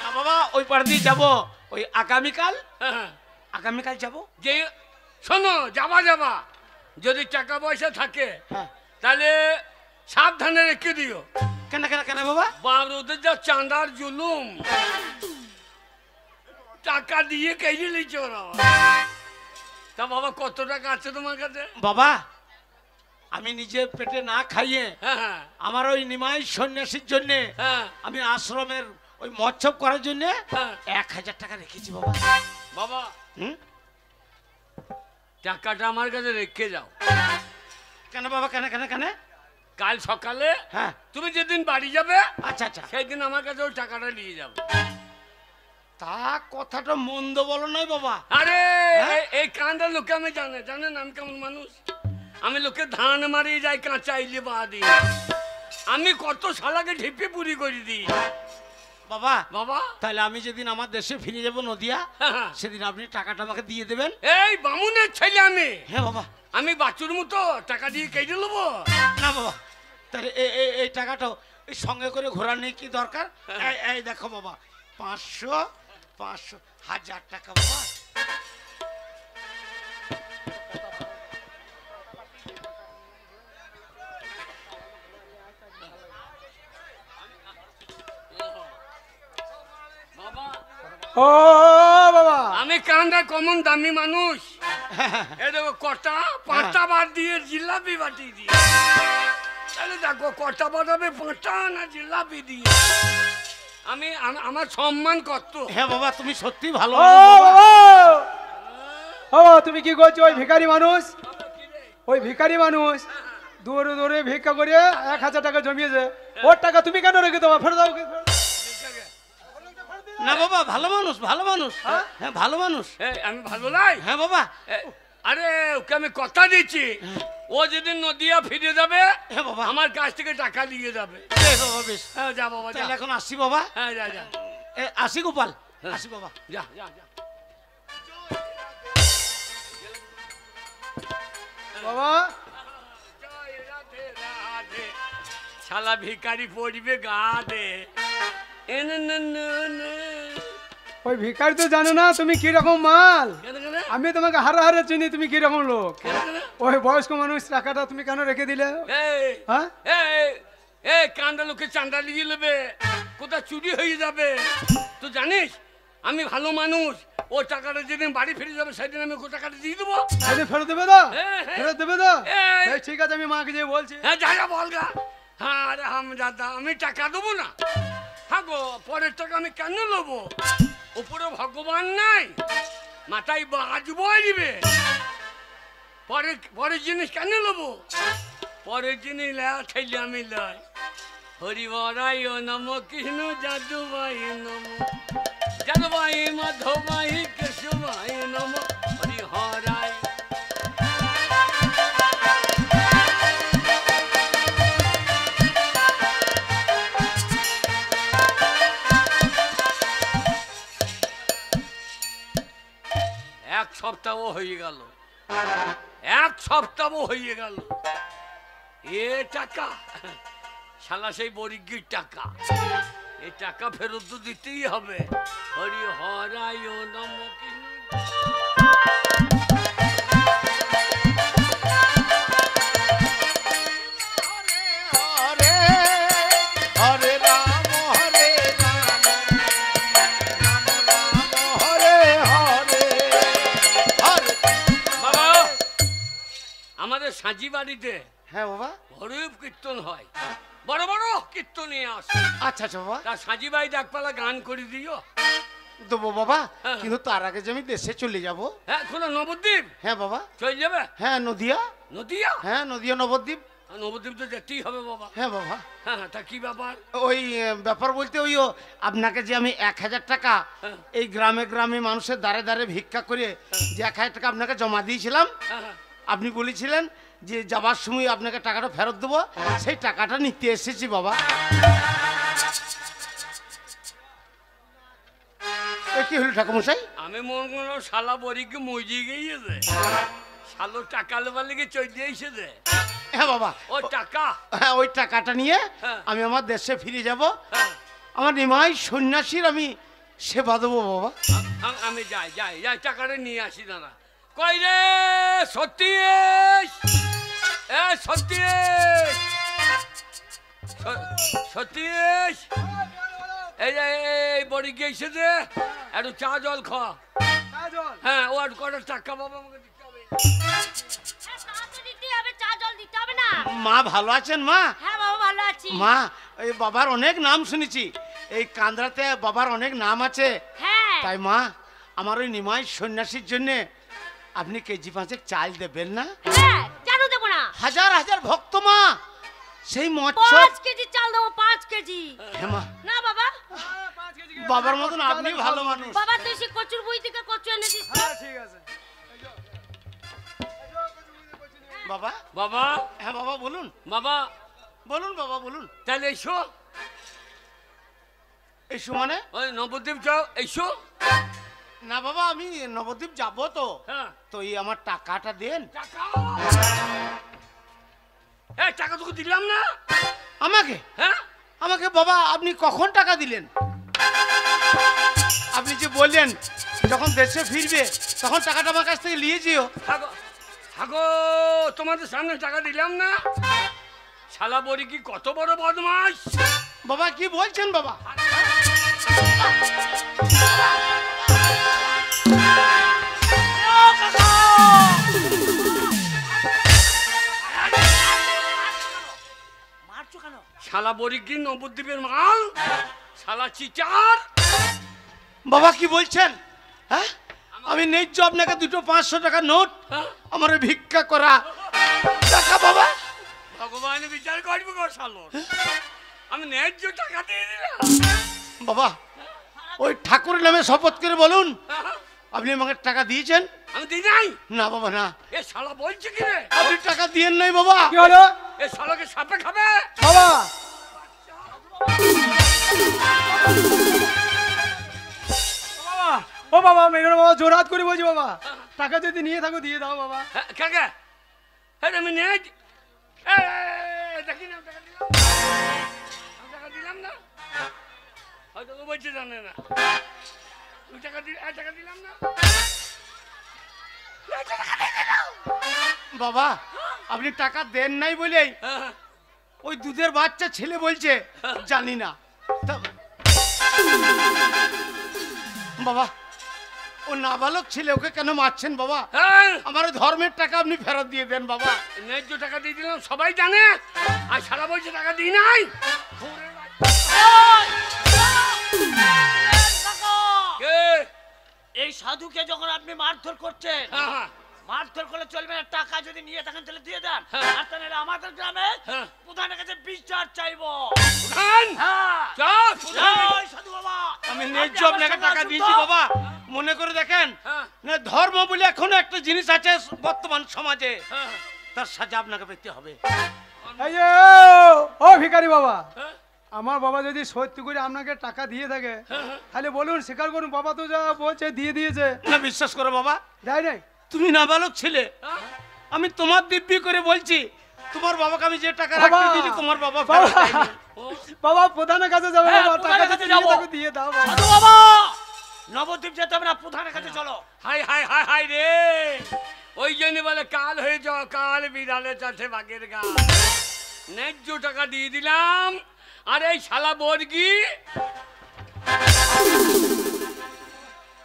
A: না বাবা, ওই পাড়া দিয়ে যাবো ওই আগামীকাল।
C: হ্যাঁ হ্যাঁ।
A: আগামীকাল যাবো।
C: যে শোনো, যাবা যাবা, যদি টাকা পয়সা থাকে
A: হ্যাঁ।
C: তাহলে সাবধানে রেখে দিও।
A: কেন কেন কেন বাবা?
C: ওদের যা চাঁদার জুলুম, টাকা দিয়ে কেটে নিচ্ছে ওরা। তা বাবা কত টাকা আছে তোমার কাছে?
A: বাবা আমি নিজে পেটে না খাইয়ে
C: হ্যাঁ হ্যাঁ
A: আমার ওই নিমাই সন্ন্যাসীর জন্য
C: হ্যাঁ
A: আমি আশ্রমের ওই মৎসব করার জন্য
C: হ্যাঁ।
A: 1000 টাকা রেখেছি বাবা।
C: বাবা
A: হুম?
C: টাকাটা আমার কাছে রেখে যাও।
A: কেন বাবা কেন কেন কেন?
C: কাল সকালে
A: হ্যাঁ
C: তুমি যেদিন বাড়ি যাবে
A: আচ্ছা আচ্ছা।
C: সেই দিন আমার কাছে ওই টাকাটা নিয়ে যাবে।
A: তা কথাটা মন্দ বলো নয় বাবা।
C: আরে
A: হ্যাঁ?
C: এই কাঁদা লোকে আমি জানেন আমি কেমন মানুষ? আমি লোকে ধান মারিয়ে যাই, কাঁচা ইলে বা দিই। আমি কত শালাকে ঢিপে পুরি করে দিই।
A: বাবা
C: বাবা
A: তাহলে আমি যেদিন আমার দেশে ফিরে যাব নদিয়া,
C: হ্যাঁ, হ্যাঁ।
A: সেদিন আপনি টাকাটা আমাকে দিয়ে দেবেন।
C: এই বামুনের ছেলে আমি,
A: হ্যাঁ বাবা।
C: আমি বাচ্চুর মতো টাকা দিয়ে কেটে নেবো?
A: না বাবা, তাহলে এই টাকাটা এই সঙ্গে করে ঘোরা নেই কি দরকার? এই দেখো বাবা, 500 500 1000 টাকা বাবা। ও বাবা
C: আমি কান্দা কমন দামি মানুষ। এ দেখো কটা পাঁচটা বাদ দিয়ে জিলাপি বাটি দিয়ে, তাহলে দেখো কটা বাদাবে পাঁচটা না জিলাপি দিয়ে। আমি আমার সম্মান কত।
D: হ্যাঁ বাবা তুমি সত্যি ভালো
A: ও
D: মানুষ বাবা।
A: বাবা ও তুমি কি করছো? ওই ভিখারি মানুষ, ওই ভিখারি মানুষ দৌড়ে দৌড়ে ভিক্ষা করে 1000 টাকা জমিয়েছে, ওর টাকা তুমি কেন রেখে দেবো? ফেরত দাও।
D: না বাবা ভালো মানুষ, ভালো মানুষ। হ্যাঁ ভালো মানুষ।
C: আমি ভালো লাই।
D: হ্যাঁ বাবা।
C: আরে ওকে আমি কথা দিচ্ছি, ও যেদিন নদিয়া ফিরে যাবে
D: হ্যাঁ বাবা
C: আমার কাছ থেকে টাকা নিয়ে যাবে।
D: বেশ বাবা বেশ।
C: হ্যাঁ যা বাবা যা।
D: তাহলে এখন আসি বাবা।
C: হ্যাঁ যা যা
D: আসি গোপাল, আসি বাবা।
C: যা যা যা।
A: বাবা
C: জয় রাধে রাধে, শালা ভিখারি পড়বে গা দে।
A: ওই ভিখারি তো জানে না তুমি কি রকম মাল।
C: কেন কেন
A: আমি তোমাকে হারে হারে চিনি তুমি কি রকম লোক।
C: কেন কেন?
A: ওই বয়স্ক মানুষ টাকাটা তুমি কেন রেখে দিলে?
C: এই
A: হ্যাঁ
C: এই এই কান্দা লোকে চান্দা নিয়ে নেবে, কোথা চুরি হয়ে যাবে। তুই জানিস আমি ভালো মানুষ, ও টাকাটা যেদিন বাড়ি ফিরে যাবে সেদিন আমি ও টাকাটা দিয়ে দেবো।
A: সেদিন ফেরত দেবে তো?
C: হ্যাঁ, হ্যাঁ।
A: ফেরত দেবে তো?
C: এই।
A: এই, ঠিক আছে আমি মাকে যেয়ে বলছি।
C: হ্যাঁ যা যা বল গা। হ্যাঁ আরে হাম দাদা আমি টাকা দেবো না। হ্যাঁ গো পরের টাকা আমি কেন নেবো? উপরে ভগবান নাই, মাথায় বাজ বইবে। পরের জিনিস কেন নেবো? পরের জিনিস ঠেলে আমি লয়। হরিবরাই নম কৃষ্ণ যাদুবাই নম, যাদুবাই মাধবাই কেশবাই নম হরিহরাই। এক সপ্তাহ হয়ে গেল, এক সপ্তাহ হয়ে গেল। এ টাকা শালা সেই বরিগির টাকা, এই টাকা ফেরত তো দিতেই হবে। হরি হরায় নম
D: হরে হরে রাম হরে রাম রাম রাম হরে হরে হরে।
C: বাবা আমাদের সাঁজি বাড়িতে
D: হ্যাঁ বাবা।
C: হরিব কীর্তন হয়, বড় বড় কীর্তনিয়া আসে।
D: আচ্ছা আচ্ছা বাবা
C: তা সাঁজি বাড়ি ডাকপালা গান করে দিও।
D: দেবো বাবা।
C: হ্যাঁ।
D: কিন্তু তার আগে যে আমি দেশে চলে যাব।
C: হ্যাঁ খোলা নবদ্বীপ
D: হ্যাঁ বাবা।
C: চলে যাবে।
D: হ্যাঁ নদিয়া।
C: নদিয়া?
D: হ্যাঁ নদিয়া নবদ্বীপ।
C: নবদ্বীপ তো যেতেই হবে বাবা।
D: হ্যাঁ বাবা।
C: হ্যাঁ তা কি ব্যাপার?
D: ওই ব্যাপার বলতে ওই আপনাকে যে আমি 1000 টাকা
C: হ্যাঁ।
D: এই গ্রামে গ্রামে মানুষের দ্বারে দ্বারে ভিক্ষা করে যে 1000 টাকা আপনাকে জমা দিয়েছিলাম,
C: হ্যাঁ
D: আপনি বলেছিলেন যে যাবার সময় আপনাকে টাকাটা ফেরত দেবো, সেই টাকাটা নিতে এসেছি বাবা। এ কি হলো ঠাকুমশাই?
C: আমি মনে করলাম শালা বরিকে মজি গিয়েছে, শালো টাকা লেবার লেগে চলে এসেছে।
D: হ্যাঁ বাবা।
C: ও টাকা।
D: হ্যাঁ ওই টাকাটা নিয়ে
C: হ্যাঁ।
D: আমি আমার দেশে ফিরে যাব।
C: হ্যাঁ
D: আমার নিমাই সন্ন্যাসীর আমি সেবা দেবো বাবা।
C: আমি যাই যাই যাই টাকাটা নিয়ে আসি দাদা। কই রে সত্যি এ সত্যি সত্যি এই যে এই বড়ি গিয়েছে যে একটু চা জল খা। হ্যাঁ ও আর কটা টাকা বাবা আমাকে দিতে হবে।
B: চা জল দিতে হবে না?
D: মা ভালো আছেন মা?
B: হ্যাঁ বাবা ভালো আছি।
D: মা এই বাবার অনেক নাম শুনেছি, এই কান্দ্রাতে বাবার অনেক নাম আছে।
B: হ্যাঁ
D: তাই মা আমার ওই নিমাই সন্ন্যাসীর জন্য আপনি কেজি 5 চাল দেবেন না?
B: হ্যাঁ কেন দেবো না?
D: হাজার হাজার ভক্ত মা, সেই মৎস্য
B: 5 কেজি চাল দেবো, 5 কেজি।
D: হ্যাঁ মা।
B: না বাবা,
D: বাবার মতন আপনি ভালো মানুষ।
B: বাবা তুই সে কচুর বই থেকে কচু এনে দিস তো।
A: ঠিক আছে
D: বাবা।
C: বাবা
D: হ্যাঁ বাবা বলুন।
C: বাবা
D: বলুন বাবা বলুন।
C: তাহলে এসো।
D: এসো মানে?
C: ওই নবদ্বীপ যাও এসো।
D: না বাবা আমি নবদ্বীপ যাব তো।
C: হ্যাঁ
D: তো এই আমার টাকাটা দেন।
C: টাকা এই টাকা তোকে দিলাম না।
D: আমাকে?
C: হ্যাঁ
D: আমাকে বাবা আপনি কখন টাকা দিলেন? আপনি যে বললেন যখন দেশে ফিরবে তখন টাকাটা আমার কাছ থেকে নিয়ে যেও।
C: থাকো থাকো, তোমাদের সামনে টাকা দিলাম না। শালা বড়ি কি কত বড় বদমাস।
D: বাবা কি বলছেন বাবা?
C: শালা বরিকি নবদ্বীপের মাল, শালা চিচার।
D: বাবা কি বলছেন? হ্যাঁ, আমি ন্যায্য আপনাকে দুটো 500 টাকা নোট
C: হ্যাঁ?
D: আমার ভিক্ষা করা টাকা বাবা।
C: ভগবান বিচার করবো গো শালো, আমি ন্যায্য টাকা দিয়ে দিলাম।
D: বাবা ওই ঠাকুরের নামে শপথ করে বলুন
C: হ্যাঁ?
D: আপনি আমাকে টাকা দিয়েছেন?
C: আমি দিই নাই।
D: না বাবা না,
C: এ শালা বলছে কি রে?
D: আপনি টাকা দিয়েন নাই বাবা।
A: কি হলো
C: এ শালাকে সাপে খাবে।
A: বাবা? বাবা, ও বাবা মেরে বাবা, জোরাত করে বলছি বাবা, টাকা যদি নিয়ে থাকো দিয়ে দাও বাবা।
C: হ্যাঁ, কাকে? হ্যাঁ আমি ন্যায্য। দেখি না টাকা দিলাম, আমি টাকা দিলাম না, হয়তো ও বলছে জানে না। তুই টাকা দিলাম না।
D: বাবা আপনি টাকা দেন নাই বলেই
C: হ্যাঁ,
D: ওই দুধের বাচ্চা ছেলে বলছে জানি না। তা- বাবা ও নাবালক ছেলে, ওকে কেন মারছেন বাবা?
C: হ্যাঁ,
D: আমার ধর্মের টাকা আপনি ফেরত দিয়ে দেন বাবা।
C: ন্যায্য টাকা দিয়ে দিলাম, সবাই জানে। আর সারা বলছে টাকা দিই নাই। কে?
E: এই সাধুকে যখন আপনি মারধর করছেন,
C: হ্যাঁ, হ্যাঁ,
E: মারধর করলে চলবে না, টাকা যদি নিয়ে থাকেন তাহলে দিয়ে দেন।
C: হ্যাঁ।
E: আর তাহলে আমাদের গ্রামে
C: হ্যাঁ।
E: প্রধানের কাছে বিচার চাইবো।
C: প্রধান,
E: হ্যাঁ
C: চল, প্রধান।
E: জয় সাধু বাবা।
D: আমি ন্যায্য
E: আপনি আমার
D: আপনাকে
E: সঙ্গে
D: টাকা
E: আসুন
D: দিয়েছি
E: তো।
D: বাবা, মনে করে দেখেন
C: হ্যাঁ,
D: না ধর্ম বলে এখনো একটা জিনিস আছে বর্তমান সমাজে,
C: হ্যাঁ,
D: তার সাজা আপনাকে পেতে হবে।
A: এই যে ও ভিখারি বাবা,
C: হ্যাঁ,
A: আমার বাবা যদি সত্যি করে আপনাকে টাকা দিয়ে থাকে তাহলে বলুন, স্বীকার করুন, বাবা তো যা বলছে দিয়ে দিয়েছে।
D: না বিশ্বাস করো বাবা,
A: দেয় নাই?
D: তুমি নাবালক ছেলে,
C: হ্যাঁ।
D: আমি তোমার দিব্যি করে বলছি তোমার বাবাকে আমি যে টাকা
A: বাবা!
D: রাখতে দিয়েছি তোমার বাবা
A: বাবা!
D: ফেরত দেয়নি।
A: বাবা প্রধানের কাছে যাবে
E: হ্যাঁ,
A: বাবা, টাকা
E: প্রধানের
A: যদি
E: কাছে
A: দিয়ে
E: যাবো।
A: থাকো দিয়ে দাও বাবা।
E: সাধু বাবা, নবদ্বীপ যেতে হবে না, প্রধানের কাছে চলো।
C: হাই হাই হাই হাই রে, ওই জন্য বলে কাল হয়ে যাও, কাল বিড়ালে চাষে বাঘের গা। ন্যায্য টাকা দিয়ে দিলাম, আর এই শালা বর্গি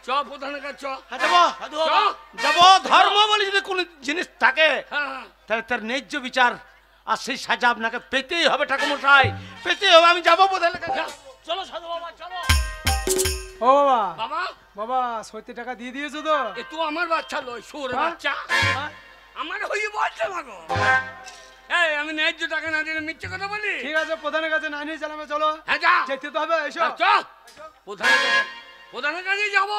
C: চ প্রধানের কাছে চ।
D: হ্যাঁ, যাবো
E: সাধু
C: চ।
E: বাবা,
D: যাবো, ধর্ম বলে যদি কোনো জিনিস থাকে
C: হ্যাঁ, হ্যাঁ।
D: তাহলে তার ন্যায্য বিচার আর সেই সাজা আপনাকে পেতেই হবে ঠাকুরমশাই, পেতেই হবে। আমি যাবো প্রধানের কাছে।
E: চলো সাধু বাবা চলো।
A: ও বাবা,
C: বাবা,
A: বাবা সত্যি টাকা দিয়ে দিয়েছো তো?
C: এ তো আমার বাচ্চা লয়, সুর
A: হ্যাঁ?
C: বাচ্চা। আমার হয়ে বলছে মাগো। এই আমি ন্যায্য টাকা না দিলে মিথ্যে কথা বলি?
A: ঠিক আছে, প্রধানের কাছে না নিয়ে চালাবে, চলো
C: হ্যাঁ যা।
A: যেতে তো হবে, এসো।
C: চ, প্রধানের কাছে যাব,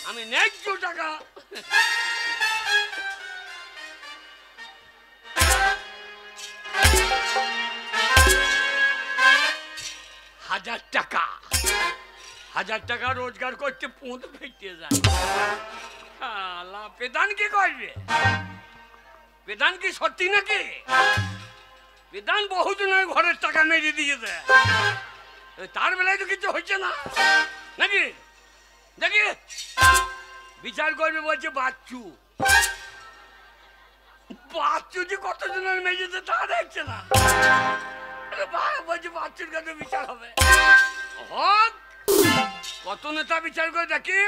C: আমি ন্যায্য টাকা। হাজার টাকা, 1000 টাকা রোজগার করতে পুঁত ফেটে যায়। আল্লাহ, প্রধান কি করবে? প্রধান কি সত্যি নাকি? প্রধান বহুজনের ঘরের টাকা মেরে দিয়েছে, তার বেলায় তো কিছু হচ্ছে না নাকি? দেখি বিচার করবে বলছে বাচ্চু, বাচ্চু যে কতজনের মেরেছে তা দেখছে না। আরে বাহ, বলছে বাচ্চুর কাছে বিচার হবে। হোক, কত নেতা বিচার করে দেখি।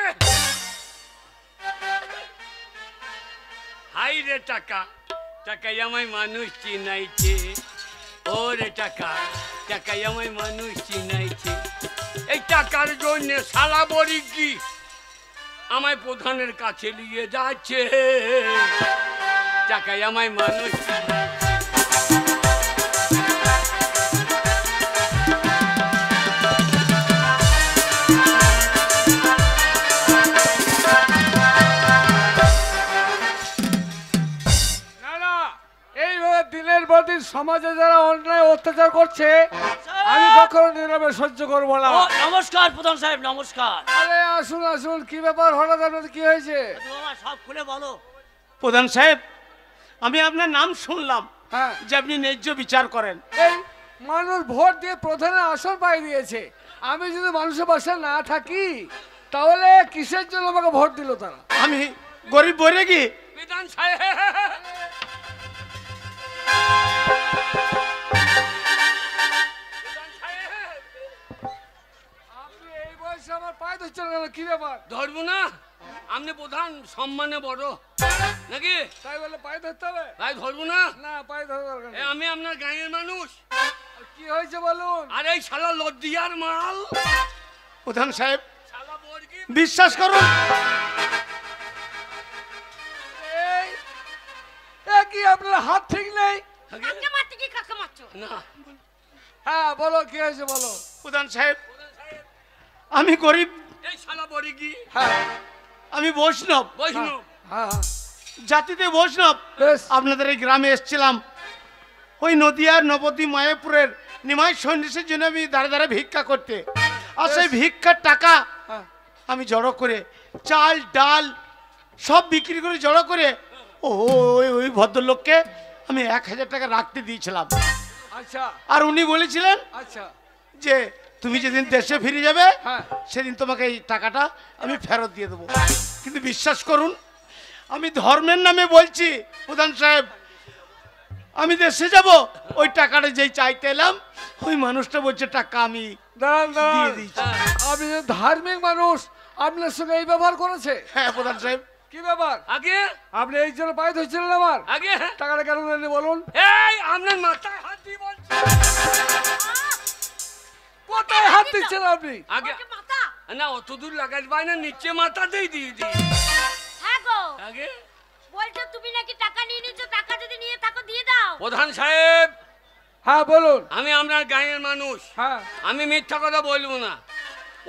C: হাই রে টাকা, টাকাই আমায় মানুষ চিনাইছে। ওরে টাকা, টাকাই আমায় মানুষ চিনাইছে। এই টাকার জন্য শালা বরিকি আমায় প্রধানের কাছে নিয়ে যাচ্ছে। টাকাই আমায় মানুষ চিনাইছে।
F: না না, এইভাবে দিনের পর দিন সমাজে যারা অন্যায় অত্যাচার করছে আমি কখনো নীরবে সহ্য করবো না।
E: ও, নমস্কার প্রধান সাহেব, নমস্কার।
F: আরে আসুন আসুন, কি ব্যাপার হঠাৎ আপনাদের কি হয়েছে?
E: সাধু বাবা সব খুলে বলো।
D: প্রধান সাহেব, আমি আপনার নাম শুনলাম
F: হ্যাঁ,
D: যে আপনি ন্যায্য বিচার করেন।
F: এই মানুষ ভোট দিয়ে প্রধানের আসন পাই দিয়েছে, আমি যদি মানুষের পাশে না থাকি তাহলে কিসের জন্য আমাকে ভোট দিল তারা?
D: আমি গরিব বলে কি
C: বিধান সাহেব, বিধান সাহেব,
F: আপনি এই বয়সে আমার পায়ে ধরছেন কেন? কি ব্যাপার?
C: ধরবো না? আপনি প্রধান, সম্মানে বড় নাকি?
F: তাই বলে পায়ে ধরতে হবে?
C: ভাই ধরবো না?
F: না, পায়ে ধরা দরকার
C: এ,
F: নেই।
C: আমি আপনার গাঁয়ের মানুষ,
F: কি হয়েছে বলুন।
C: আর এই শালা লজ্জিয়ার মাল
D: প্রধান সাহেব
C: শালা বর্গি
D: বিশ্বাস করুন,
F: এই কি আপনার হাত ঠিক নেই?
B: কাকে মারতে কি কাকে মারছো?
C: না
F: হ্যাঁ বলো কি হয়েছে বলো।
D: প্রধান সাহেব আমি গরিব,
C: এই শালা বর্গি
F: হ্যাঁ
D: আমি বৈষ্ণব,
C: বৈষ্ণব
F: হ্যাঁ
D: জাতিতে বৈষ্ণব।
F: বেশ
D: আপনাদের এই গ্রামে এসেছিলাম ওই নদিয়ার নবদ্বীপ মায়াপুরের নিমাই সন্ন্যাসীর জন্য আমি দাঁড়ে দাঁড়ে ভিক্ষা করতে, আর সেই ভিক্ষার টাকা
F: হ্যাঁ
D: আমি জড়ো করে চাল ডাল সব বিক্রি করে জড়ো করে ওই ভদ্রলোককে আমি 1000 টাকা রাখতে দিয়েছিলাম।
F: আচ্ছা
D: আর উনি বলেছিলেন
F: আচ্ছা
D: যে তুমি যেদিন দেশে ফিরে যাবে
F: হ্যাঁ
D: সেদিন তোমাকে এই টাকাটা আমি ফেরত দিয়ে দেবো। কিন্তু বিশ্বাস করুন, আমি ধর্মের নামে বলছি প্রধান সাহেব, আমি দেশে যাব ওই টাকাটা যেই চাইতে এলাম ওই মানুষটা বলছে টাকা আমি
F: দাঁড়ান
D: দিয়ে
F: দাঁড়ান,
D: দিয়েছি।
F: আপনি যে ধার্মিক মানুষ আপনার সঙ্গে এই ব্যবহার করেছে?
D: হ্যাঁ প্রধান সাহেব।
F: কি ব্যাপার?
C: আগে
F: আপনি এই জন্য পায়ে ধরছিলেন আমার?
C: আগে
F: টাকাটা কেন দেননি বলুন?
C: এই আপনার মাথায় হাত দিয়ে বলছি
F: কোথায় হাত দিচ্ছেন আপনি?
C: আগে
B: ওকে মাথা?
C: না অত দূর লাগাই পাই না, নিচে মাথাতেই দিয়ে দিই
B: হ্যাঁ গো,
C: আগে।
B: বলছো তুমি নাকি টাকা নিয়ে নিচ্ছ, টাকা যদি নিয়ে থাকো দিয়ে দাও।
C: প্রধান সাহেব
F: হ্যাঁ বলুন।
C: আমি আপনার গাঁয়ের মানুষ,
F: হ্যাঁ
C: আমি মিথ্যা কথা বলবো না।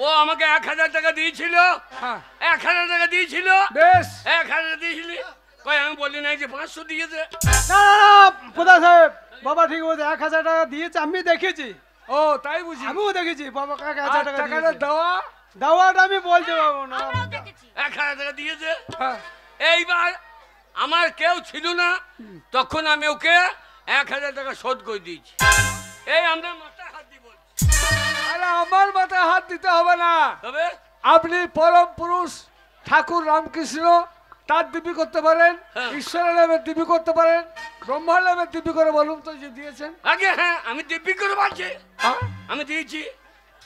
C: ও আমাকে 1000 টাকা দিয়েছিল,
F: হ্যাঁ
C: 1000 টাকা দিয়েছিল,
F: বেশ
C: 1000 দিয়েছিলি কই? আমি বলি নাই যে 500 দিয়েছে?
A: না না না প্রধান সাহেব, বাবা ঠিক বলছে, 1000 টাকা দিয়েছে, আমি দেখেছি,
F: ও তাই বুঝি।
A: আমিও দেখেছি বাবা কাকে
F: আর
A: 1000 টাকা
F: টাকাটা
A: দিয়েছে।
F: দেওয়া?
A: দাওয়াটা আমি বলতে পারবো না।
B: আমরাও দেখেছি।
C: 1000 টাকা দিয়েছে।
F: হ্যাঁ
C: এইবার আমার কেউ ছিল না, তখন আমি ওকে 1000 টাকা শোধ করে দিয়েছি। এই আমরা মাথায় হাত দিব
F: আরে আমার মাথায় হাত দিতে হবে না।
C: তবে
F: আপনি পরম পুরুষ ঠাকুর রামকৃষ্ণ তার দিবি করতে পারেন,
C: হ্যাঁ।
F: ঈশ্বরের নামের দিবি করতে পারেন, ব্রহ্মার নামের দিবি করে বলুন তো যে দিয়েছেন।
C: আগে হ্যাঁ আমি দিব্যি করে বলছি,
F: হ্যাঁ?
C: আমি দিয়েছি।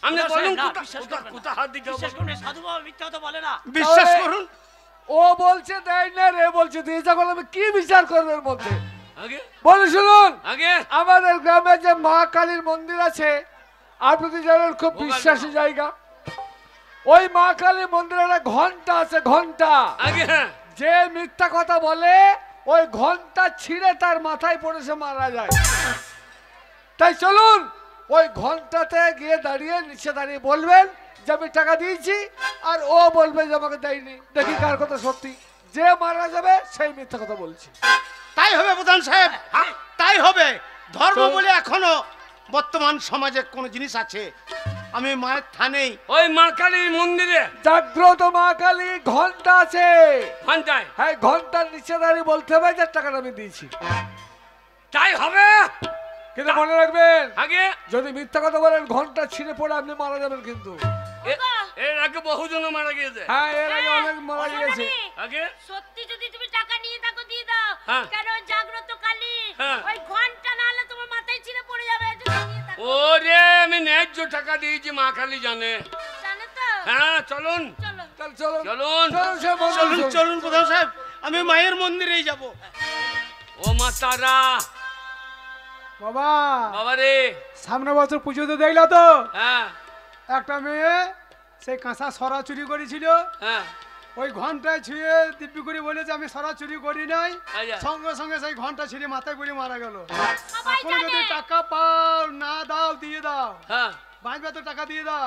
C: আপনি
E: না,
C: বলুন
E: না,
C: কোথা-
E: বিশ্বাস
C: কোথা-
E: করবেন না।
C: কোথা হাত দিতে
E: বিশ্বাস
C: হবে?
E: করুন, সাধু বাবা মিথ্যা কথা বলে না।
D: বিশ্বাস
F: তাহলে-
D: করুন,
F: ও বলছে দেয় না, রে বলছে দিয়েছে, এখন আমি কি বিচার করবো এর মধ্যে?
C: আগে
F: বলে শুনুন,
C: আগে
F: আমাদের গ্রামে যে মা কালীর মন্দির আছে, আপনি তো জানেন খুব বিশ্বাসী জায়গা। ওই মা কালীর মন্দিরে একটা ঘন্টা আছে, ঘন্টা।
C: আগে হ্যাঁ
F: যে মিথ্যা কথা বলে ওই ঘন্টা ছিঁড়ে তার মাথায় পড়ে সে মারা যায়। তাই চলুন ওই ঘন্টাতে গিয়ে দাঁড়িয়ে নিচে দাঁড়িয়ে বলবেন যে আমি টাকা দিয়েছি, আর ও বলবে যে আমাকে দেয়নি। দেখি কার কথা সত্যি। যে মারা যাবে সেই মিথ্যা কথা বলছি।
D: তাই হবে প্রধান সাহেব, তাই হবে। ধর্ম
F: চল।
D: বলে এখনো বর্তমান সমাজে কোনো জিনিস আছে। আমি মায়ের থানেই
C: ওই মা কালীর মন্দিরে
F: জাগ্রত মা কালী ঘন্টা আছে।
C: ঘন্টায়
F: হ্যাঁ, ঘন্টার নিচে দাঁড়িয়ে বলতে হবে যে টাকাটা আমি দিয়েছি।
C: তাই হবে।
F: কিন্তু মনে রাখবেন,
C: আগে
F: যদি মিথ্যা কথা বলেন ঘন্টা ছিঁড়ে পড়ে আপনি মারা যাবেন কিন্তু।
C: এর আগে বহুজন মারা গিয়েছে।
F: হ্যাঁ, এর আগে অনেক মারা গেছে।
C: আগে
B: সত্যি যদি তুমি টাকা নিয়ে থাকো দিয়ে দাও।
C: হ্যাঁ।
B: কেন জাগ্রত কালী
C: হ্যাঁ।
B: ওই ঘন্টা না হলে তোমার মাথায় ছিঁড়ে পড়ে যাবে, যদি নিয়ে থাকো।
C: ওরে আমি ন্যায্য টাকা দিয়েছি, মা কালী জানে।
B: জানো তো?
C: হ্যাঁ চলুন
B: চলো।
F: তাহলে চলুন
C: চলুন
F: চলুন সে বলুন,
D: চলুন
F: চলুন।
D: চলুন প্রধান সাহেব, আমি মায়ের মন্দিরেই যাব।
C: ও মা তারা
A: বাবা
C: বাবা রে।
A: সামনে বছর পুজোতে দেখলা তো
C: হ্যাঁ
A: একটা মেয়ে সেই কাঁচা সরা চুরি করেছিল,
C: হ্যাঁ
A: ওই ঘন্টায় ছুঁয়ে দিব্যি করে বলেছে আমি সরা চুরি করি নাই,
C: আচ্ছা।
A: সঙ্গে সঙ্গে সেই ঘন্টা ছিঁড়ে মাথায় পড়ে মারা গেল।
B: সবাই
A: এখন যদি
B: জানে।
A: টাকা পাও না দাও দিয়ে দাও,
C: হ্যাঁ
A: বাঁচবে তো টাকা দিয়ে দাও।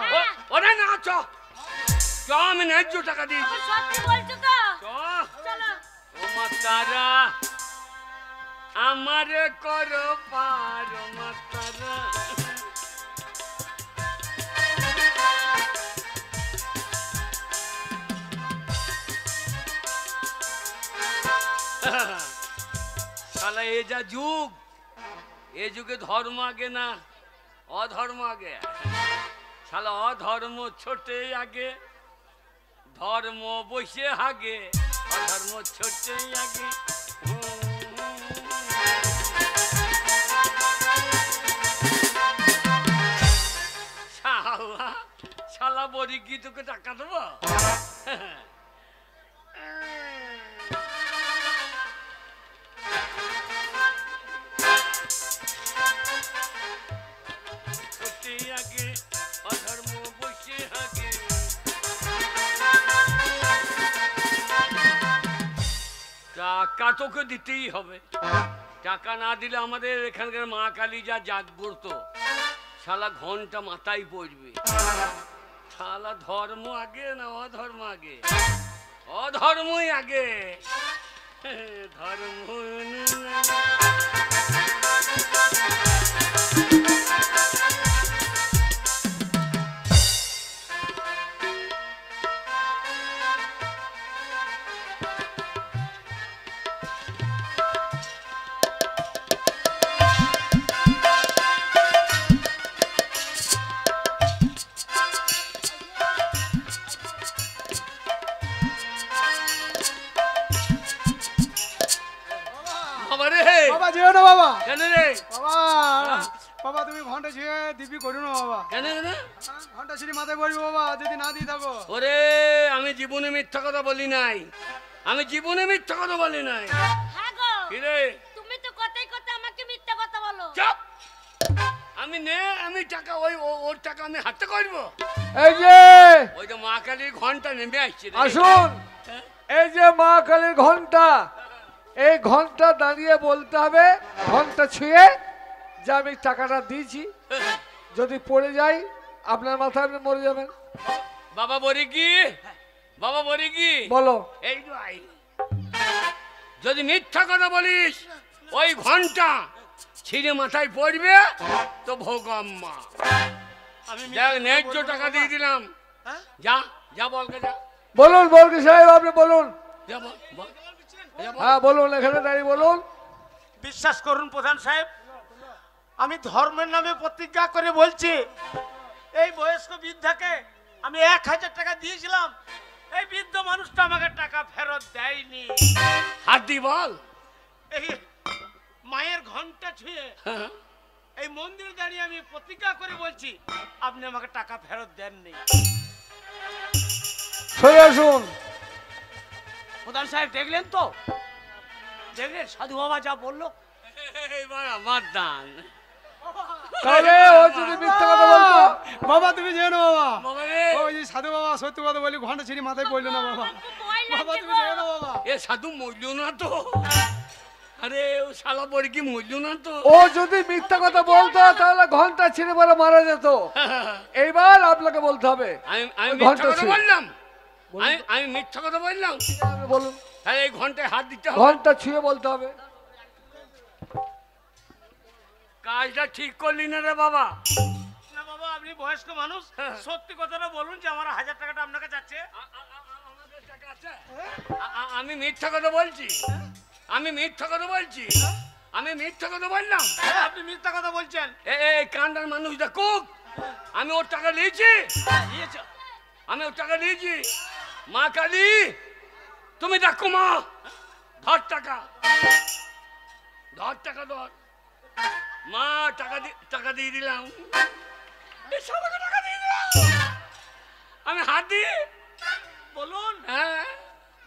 C: ওরে না চ চ, আমি ন্যায্য টাকা দিয়েছি।
B: তুমি সত্যি বলছো তো?
C: চ
B: চলো।
C: ও মা তারা আমারে করো পার, ও মা তারা। শালা এ যা যুগ, এ যুগে ধর্ম আগে না অধর্ম আগে। শালা অধর্ম ছোটে আগে, ধর্ম বসে হাগে, অধর্ম ছোটে আগে। শালা শালা বড়ি কি তোকে টাকা দেবো? টাকা তোকে দিতেই হবে। টাকা না দিলে আমাদের এখানকার মা কালী যা জাগ্রত, শালা ঘন্টা মাথায় পড়বে। শালা ধর্ম আগে না অধর্ম আগে? অধর্মই আগে। ধর্ম
A: বাবা যেও না বাবা।
C: কেন রে?
A: বাবা বাবা তুমি ঘন্টা ছিঁড়ে দিবি করো না বাবা।
C: কেন কেন?
A: ঘন্টা ছিঁড়ে মাথায় পড়বি বাবা যদি না দিয়ে থাকো।
C: ওরে আমি জীবনে মিথ্যা কথা বলি নাই, আমি জীবনে মিথ্যা কথা বলি নাই।
B: হ্যাঁ গো,
C: কি রে?
B: তুমি তো কথাই কথা আমাকে মিথ্যা কথা বলো।
C: চুপ! আমি টাকা ওর টাকা আমি হাতে করবো?
F: এই যে
C: ওই যে মা কালীর ঘন্টা নেমে আসছে রে।
F: আসুন, এই যে মা কালীর ঘন্টা, এই ঘন্টা দাঁড়িয়ে বলতে হবে ঘন্টা ছুঁয়ে যে আমি টাকাটা দিয়েছি, যদি পড়ে যাই আপনার মাথায় আপনি মরে যাবেন।
C: বাবা বলি কি, বাবা বলি কি,
F: বলো।
C: এই যে আই, যদি মিথ্যা কথা বলিস ওই ঘন্টা ছিঁড়ে মাথায় পড়বে তো ভোগম্মা।
A: আমি
C: দেখ ন্যায্য টাকা দিয়ে দিলাম। যা যা বলকে যা,
F: বলুন বলকি সাহেব, আপনি বলুন।
C: যা বল, বল। যা বল।
F: হ্যাঁ বলুন, এখানে দাঁড়িয়ে বলুন।
D: বিশ্বাস করুন প্রধান সাহেব, আমি ধর্মের নামে প্রতিজ্ঞা করে বলছি, এই বয়স্ক বৃদ্ধাকে আমি 1000 টাকা দিয়েছিলাম, এই বৃদ্ধ মানুষটা আমাকে টাকা ফেরত দেয়নি।
C: হাত দি বল।
D: এই মায়ের ঘন্টা ছুঁয়ে এই মন্দিরে দাঁড়িয়ে আমি প্রতিজ্ঞা করে বলছি আপনি আমাকে টাকা ফেরত দেননি।
F: সরে আসুন।
E: প্রধান সাহেব দেখলেন তো, দেখলেন সাধু বাবা যা বললো।
C: এইবার আমার দান।
F: তাহলে ও যদি মিথ্যা কথা বলতো।
A: বাবা তুমি যেও না বাবা।
C: বাবা রে,
A: ওই যে সাধু বাবা সত্যি কথা বলি ঘন্টা ছিঁড়ে মাথায় পড়লো না বাবা।
B: ভয়
A: বাবা
B: লাগছে
A: তুমি
B: গো।
A: যেও না বাবা।
C: এ সাধু মরল না তো? আরে ও শালা বড় কি মরল না তো?
F: ও যদি মিথ্যা কথা বলতো তাহলে ঘন্টা ছিঁড়ে পরে মারা যেত। এইবার আপনাকে বলতে হবে।
C: আমি আমি
F: ওই
C: মিথ্যা
F: ঘন্টা
C: কথা
F: ছুঁয়ে।
C: বললাম? আমি মিথ্যা কথা বললাম?
F: আপনি বলুন।
C: তাহলে এই ঘন্টায় হাত দিতে হবে।
F: ঘন্টা ছুঁয়ে বলতে হবে।
C: কাজটা ঠিক করলি না রে বাবা।
D: না বাবা, আপনি বয়স্ক মানুষ, সত্যি কথাটা বলুন যে আমার 1000 টাকাটা আপনাকে যাচ্ছে।
C: আমাদের টাকা আছে? আমি মিথ্যা কথা বলছি? আমি মিথ্যা কথা বলছি? আমি মিথ্যা কথা বললাম?
D: আপনি মিথ্যা কথা বলছেন।
C: এই কান্দার মানুষ দেখুক, আমি ওর টাকা নিয়েছি। আমি ওর টাকা নিয়েছি। মা কালী তুমি দেখো মা, ধর টাকা, ধর টাকা ধর। মা টাকা দিয়ে দিলাম। এই সবাইকে টাকা দিয়ে দিলাম। আমি হাত দিই
D: বলুন,
C: হ্যাঁ।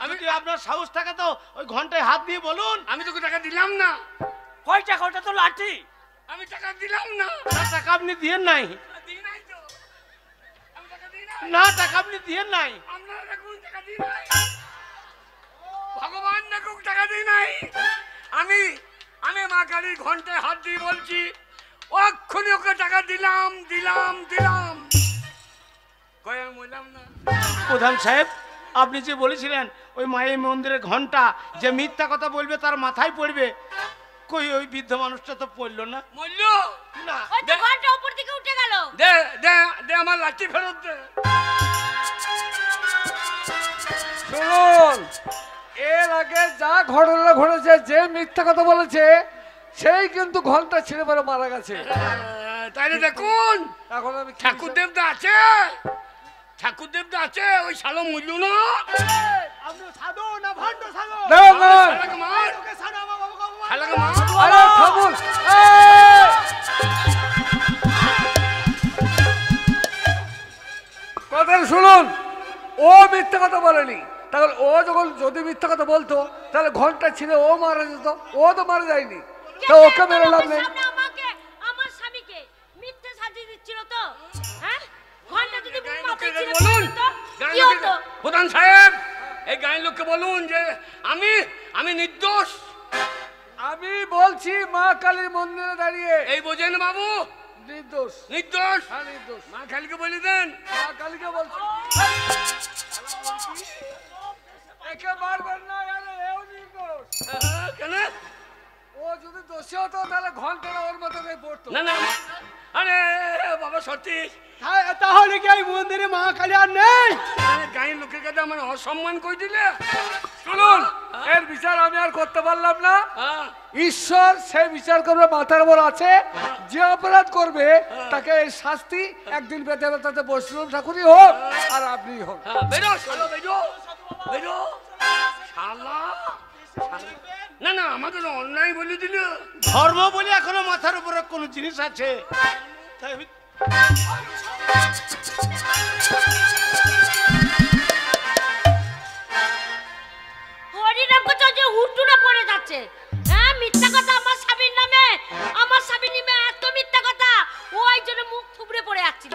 D: আমি কি আপনার সাহস থাকে তো ওই ঘন্টায় হাত দিয়ে বলুন।
C: আমি তোকে টাকা দিলাম না।
E: কয় টাকা? ওটা তো লাঠি।
C: আমি টাকা দিলাম না।
D: না, টাকা আপনি দিয়েন নাই।
C: দিই নাই তো। আমি টাকা দিই নাই।
D: না, টাকা আপনি দিয়েন নাই।
C: আপনারা দেখুন টাকা দিই নাই। ভগবান দেখুক টাকা দিই নাই। আমি মা কালীর ঘন্টায় হাত দিয়ে বলছি অক্ষণি ওকে টাকা দিলাম দিলাম দিলাম। কই আমি বললাম না?
D: প্রধান সাহেব, আপনি যে বলেছিলেন ওই মায়ের মন্দিরের ঘন্টা যে মিথ্যা কথা বলবে তার মাথায় পড়বে, কই ওই বৃদ্ধ মানুষটা তো পড়লো না।
C: মূল্য
D: না,
B: ওই তো ঘন্টা উপর দিকে উঠে গেল।
C: দে দে দে আমার লাঠি ফেরত দে।
F: শুনুন, এর আগে যা ঘটনা ঘটেছে, যে মিথ্যা কথা বলেছে সেই কিন্তু ঘন্টা ছিঁড়ে পরে মারা গেছে।
C: তাইলে দেখুন
F: এখন আমি কি
C: ঠাকুর দেবতা আছে, ঠাকুর দেবতা আছে, ওই শালো মূল্য না।
A: আপনি সাধু না ভণ্ড সাধু?
F: না, না।
C: শালাকে মার,
A: ওকে সাধু আমার বাবাকে অপমান
C: শালাকে মার।
F: আরে ঠাকুর, কথা শুনুন, ও মিথ্যা কথা বলেনি। তাহলে ও যখন যদি মিথ্যা কথা বলতো তাহলে ঘন্টা ছিঁড়ে ও মারা যেত। ও তো মারা যায়নি, তো ওকে মেরে লাভ নেই।
B: সামনে আমাকে আমার স্বামীকে মিথ্যে সাজিয়ে দিচ্ছিল তো, হ্যাঁ? ঘন্টা যদি
C: গায়ের
B: মাথায়
C: লোকেদের
B: ছিঁড়ে
C: বলুন,
B: পড়তো,
C: গায়ের
B: কি
C: লোকেদের-
B: হতো?
C: প্রধান সাহেব এই গায়ের লোককে বলুন যে আমি আমি নির্দোষ।
F: আমি বলছি মা কালীর মন্দিরে দাঁড়িয়ে
C: এই বোঝেন বাবু,
F: নির্দোষ।
C: নির্দোষ।
F: হ্যাঁ নির্দোষ।
C: মা কালীকে বলে দেন।
F: মা কালীকে বলছি একে মারবেন না, আরে এও নির্দোষ।
C: কেন?
F: ও যদি দোষী হতো তাহলে ঘন্টাটা ওর মাথায় পড়তো।
C: না না, আরে বাবা সত্যি
A: তাহলে কি এই মন্দিরে মা কালী আর নেই?
C: গায়ের লোকের কাছে আমার অসম্মান করে দিলে। শুনুন,
F: এর বিচার আমি আর করতে পারলাম না।
C: হ্যাঁ,
F: ঈশ্বর সেই বিচার করবে, মাথার উপর আছে। যে অপরাধ করবে তাকে এই শাস্তি একদিন পেতে হবে, তাতে বৈষ্ণব ঠাকুরই হোক আর আপনি হোক।
C: হ্যাঁ, বেরো চলো, বেরো বেরো শালা। না না, আমাকে তো অন্যায় বলে দিল।
D: ধর্ম বলে এখনো মাথার উপরে কোনো জিনিস আছে, তাই আমি
B: হরিনাম করছে যে হুটুরা পড়ে যাচ্ছে। হ্যাঁ, মিথ্যা কথা আমার স্বামীর নামে, আমার স্বামীর নামে এত মিথ্যা কথা, ওই জন্য মুখ থুবড়ে পড়ে যাচ্ছিল।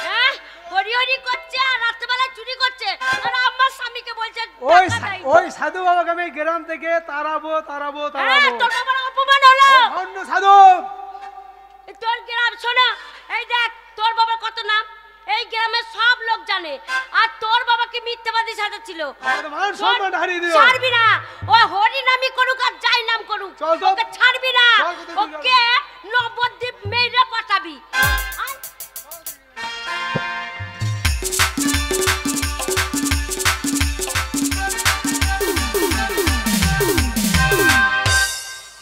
B: হ্যাঁ, হরি হরি করছে আর রাত্রেবেলা চুরি করছে, আর আমার স্বামীকে বলছে টাকা দেয়।
A: ওই সাধু বাবাকে আমি গ্রাম থেকে তাড়াবো তাড়াবো
B: হ্যাঁ,
A: তাড়াবো।
B: তোর বাবার অপমান হলো।
A: ভণ্ড সাধু।
B: তোর গ্রাম শোনা, এই দেখ তোর বাবার কত নাম এই গ্রামের সব লোক জানে, আর তোর বাবা কি মিথ্যাবাদী সাজাচ্ছিল।
A: আমাদের মান সম্মান হারিয়ে দিও।
B: ছাড়বি না, ওই হরি নামই করুক আর যাই নাম করুক,
A: চল তো।
B: ওকে ছাড়বি না,
A: চল কোথায় তুই
B: ওকে নবদ্বীপ মেরে পাঠাবি। আয়।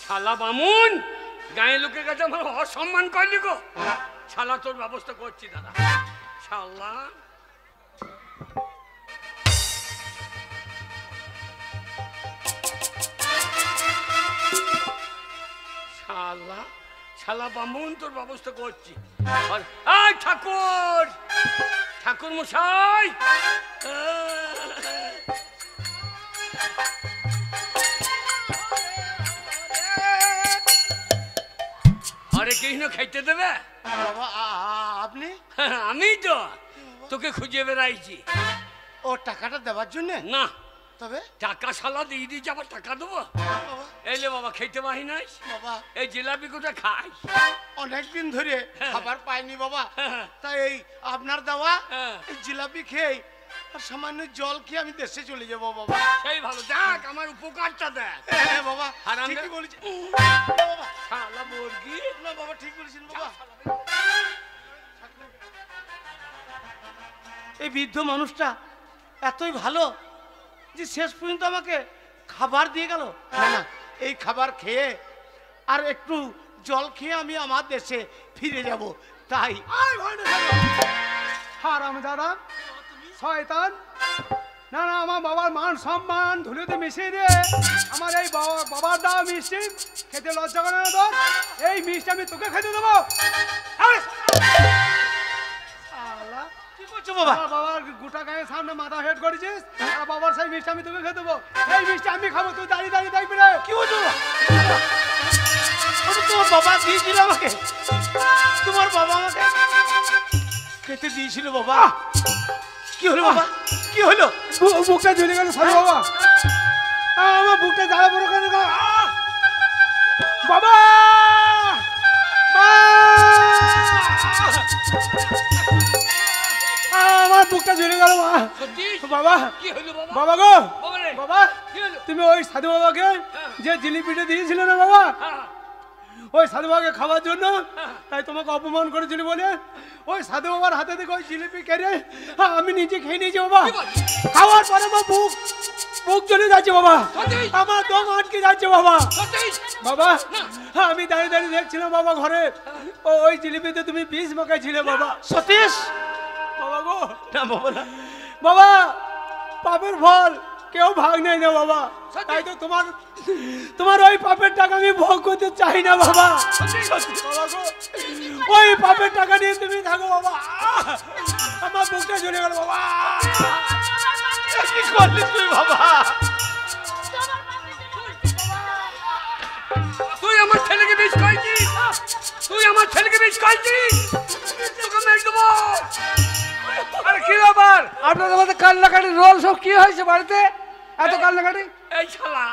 C: শালা বামুন, গায়ের লোকের কাছে আমার অসম্মান করলি গো। শালা তোর ব্যবস্থা করছি দাদা। শালা শালা শালা বামুন, তোর ব্যবস্থা করছি। এই ঠাকুর, ঠাকুর মশাই, আরে কৃষ্ণ খাইতে দেবে?
D: বাবা আপনি
C: আমি তো তোকে খুঁজে বেড়াইছি।
D: ও টাকাটা দেওয়ার জন্য?
C: না,
D: তবে
C: টাকা শালা দিয়ে দিয়েছি, আবার টাকা দেবো?
D: বাবা
C: এলে বাবা খেতে পারি নাই।
D: বাবা
C: এই জিলাপি কোটা খাই।
D: অনেকদিন ধরে খাবার পাইনি বাবা,
C: হ্যাঁ।
D: তাই এই আপনার দেওয়া
C: হ্যাঁ।
D: এই জিলাপি খেয়ে আর সামান্য জল খেয়ে আমি দেশে চলে যাবো বাবা।
C: সেই ভালো, দেখ আমার উপকারটা দেখ।
D: হ্যাঁ বাবা,
C: হারাম
D: ঠিকই
C: রে।
D: বলেছেন বাবা।
C: শালা মুরগি।
D: না বাবা, ঠিক বলেছেন বাবা। এই বৃদ্ধ মানুষটা এতই ভালো যে শেষ পর্যন্ত আমাকে খাবার দিয়ে গেল। না না, এই খাবার খেয়ে আর একটু জল খেয়ে আমি আমার দেশে ফিরে যাব। তাই
A: হারাম দাদা শয়তান। না না, আমার বাবার মান সম্মান ধুলোতে মিশিয়ে দিয়ে আমার এই বাবার দাও মিষ্টি খেতে লজ্জা করে না তোর? এই মিষ্টি আমি তোকে খেতে দেবো? শালা,
D: কি করছো বাবা?
A: আমার বাবার গোটা গায়ের সামনে মাথা হেড করেছিস, আর বাবার সেই মিষ্টি আমি তোকে খেতে দেবো? এই মিষ্টি আমি খাবো, তুই দাঁড়িয়ে দাঁড়িয়ে দেখবি রে।
D: কি বলছো বাবা? তোমার বাবা দিয়েছিল আমাকে, তোমার বাবা আমাকে খেতে দিয়েছিল বাবা। কি হলো বাবা, কি হলো?
A: বুকটা ঝুলে গেল সাধু বাবা, আমার বুকটা জ্বালা পড়ে গেল বাবা। আমার বুকটা ঝুলে গেল
C: সত্যি?
A: বাবা।
C: কি হলো বাবা?
A: বাবা গো,
C: বাবা রে।
A: বাবা
C: কি হলো?
A: তুমি ওই সাধু বাবাকে যে জিলিপিটা দিয়েছিলে না বাবা,
C: হ্যাঁ,
A: ওই সাধু বাবাকে খাওয়ার জন্য, তাই তোমাকে অপমান করেছিল বলে ওই সাধু বাবার হাতে থেকে ওই জিলিপি কেড়ে আমি নিজে খেয়ে নিয়েছি বাবা। খাওয়ার পরে আমার বুক চলে যাচ্ছে বাবা, আমার দম আটকে যাচ্ছে বাবা।
C: সত্যি?
A: বাবা আমি দাঁড়িয়ে দাঁড়িয়ে দেখছিলাম বাবা ঘরে, ওই জিলিপিতে তুমি বিষ মাখাইছিলে বাবা।
D: সতীশ,
A: বাবা গো,
D: না বাবা না।
A: বাবা পাপের ফল কেউ ভাগ নেই না বাবা, তাই তো তোমার ওই পাপের টাকা আমি ভোগ করতে চাই না বাবা। বাবা গো, ওই পাপের টাকা নিয়ে তুমি থাকো বাবা। আমার বুকটা জ্বলে গেল বাবা।
D: কি করলি তুই বাবা?
C: তুই আমার ছেলেকে বিষ খাইছিস, তুই আমার ছেলেকে বিষ খাইছিস, তোকে মেরে দেবো।
F: আরে কি ব্যাপার, আপনাদের মধ্যে কান্নাকাটি রোল সব কি হয়েছে বাড়িতে? এত কান্নাকাটি?
C: এই শালা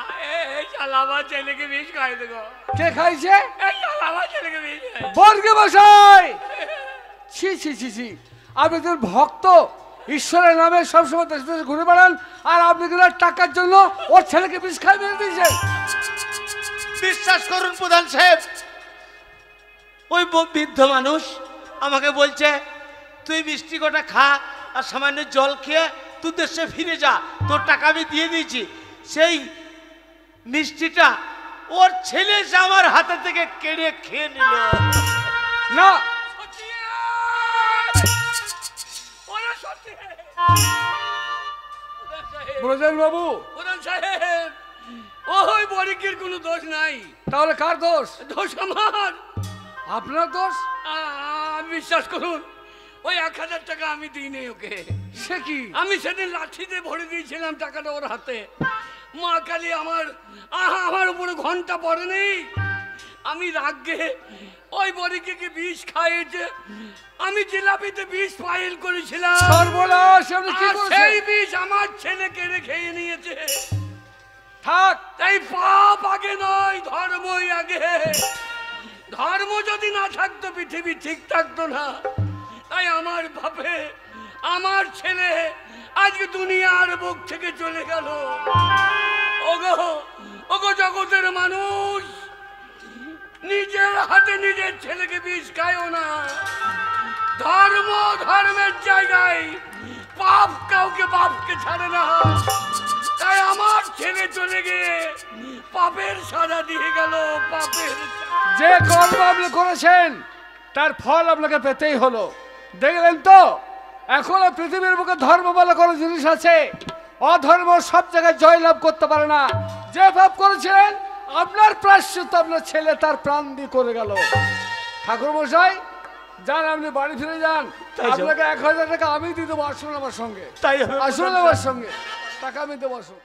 C: শালা আমার ছেলেকে বিষ খাই দেবো।
F: কে খাইছে?
C: এই শালা আমার ছেলেকে বিষ খাই।
F: বর্গে মশাই, ছি ছি ছি ছি, আপনি একজন ভক্ত, ঈশ্বরের নামে সবসময় দেশে দেশে ঘুরে বেড়ান, আর আপনি কিনা টাকার জন্য ওর ছেলেকে বিষ খাই মেরে দিয়েছেন।
D: বিশ্বাস করুন প্রধান সাহেব, ওই বৃদ্ধ মানুষ আমাকে বলছে তুই মিষ্টি কটা খা আর সামান্য জল খেয়ে তুই দেশে ফিরে যা, তোর টাকা আমি দিয়ে দিয়েছি। সেই মিষ্টিটা ওর ছেলে এসে আমার হাতে থেকে কেড়ে খেয়ে নিল।
F: না, ব্রজেন বাবু,
C: প্রধান সাহেব, ওই বরিকের কোনো দোষ নাই।
F: তাহলে কার দোষ?
C: দোষ আমার।
F: আপনার দোষ?
C: বিশ্বাস করুন, ওই 1000 টাকা আমি দিইনি ওকে।
F: সে কি?
C: আমি সেদিন লাঠিতে ভরে দিয়েছিলাম টাকাটা ওর হাতে। মা কালী আমার উপরে ঘন্টা পড়েনি। আমি রাগে ওই বরিকে বিষ খাইয়েছে, আমি জিলাপিতে বিষ ফাইল করেছিলাম।
F: সর্বনাশ, আপনি কি
C: আর
F: করেছেন?
C: সেই বিষ আমার ছেলে কেড়ে খেয়ে নিয়েছে।
F: থাক,
C: তাই পাপ আগে নয়, ধর্মই আগে। ধর্ম যদি না থাকতো পৃথিবী ঠিক থাকতো না। তাই আমার বাপে আমার ছেলে আজকে দুনিয়ার বুক থেকে চলে গেল। ওগো ওগো জগতের মানুষ, নিজের হাতে নিজের ছেলেকে বিষ খায়ও না। ধর্ম ধর্মের জায়গায়, পাপ কাউকে বাপকে ছাড়ে না। তাই আমার ছেলে চলে গিয়ে পাপের সাজা দিয়ে গেল। পাপের
F: যে কর্ম আপনি করেছেন তার ফল আপনাকে পেতেই হলো। দেখলেন তো, এখনো পৃথিবীর বুকে ধর্ম বলে কোনো জিনিস আছে? অধর্ম সব জায়গায় জয়লাভ করতে পারে না। যে পাপ করেছিলেন আপনার প্রায়শ্চিত্ত আপনার ছেলে তার প্রাণ দিয়ে করে গেল। ঠাকুর মশাই, যান, আপনি বাড়ি ফিরে যান। আপনাকে 1000 টাকা আমি দিয়ে দেবো। আসুন আমার সঙ্গে,
D: তাই হবে
F: আসুন আমার সঙ্গে, টাকা আমি দেবো, আসুন।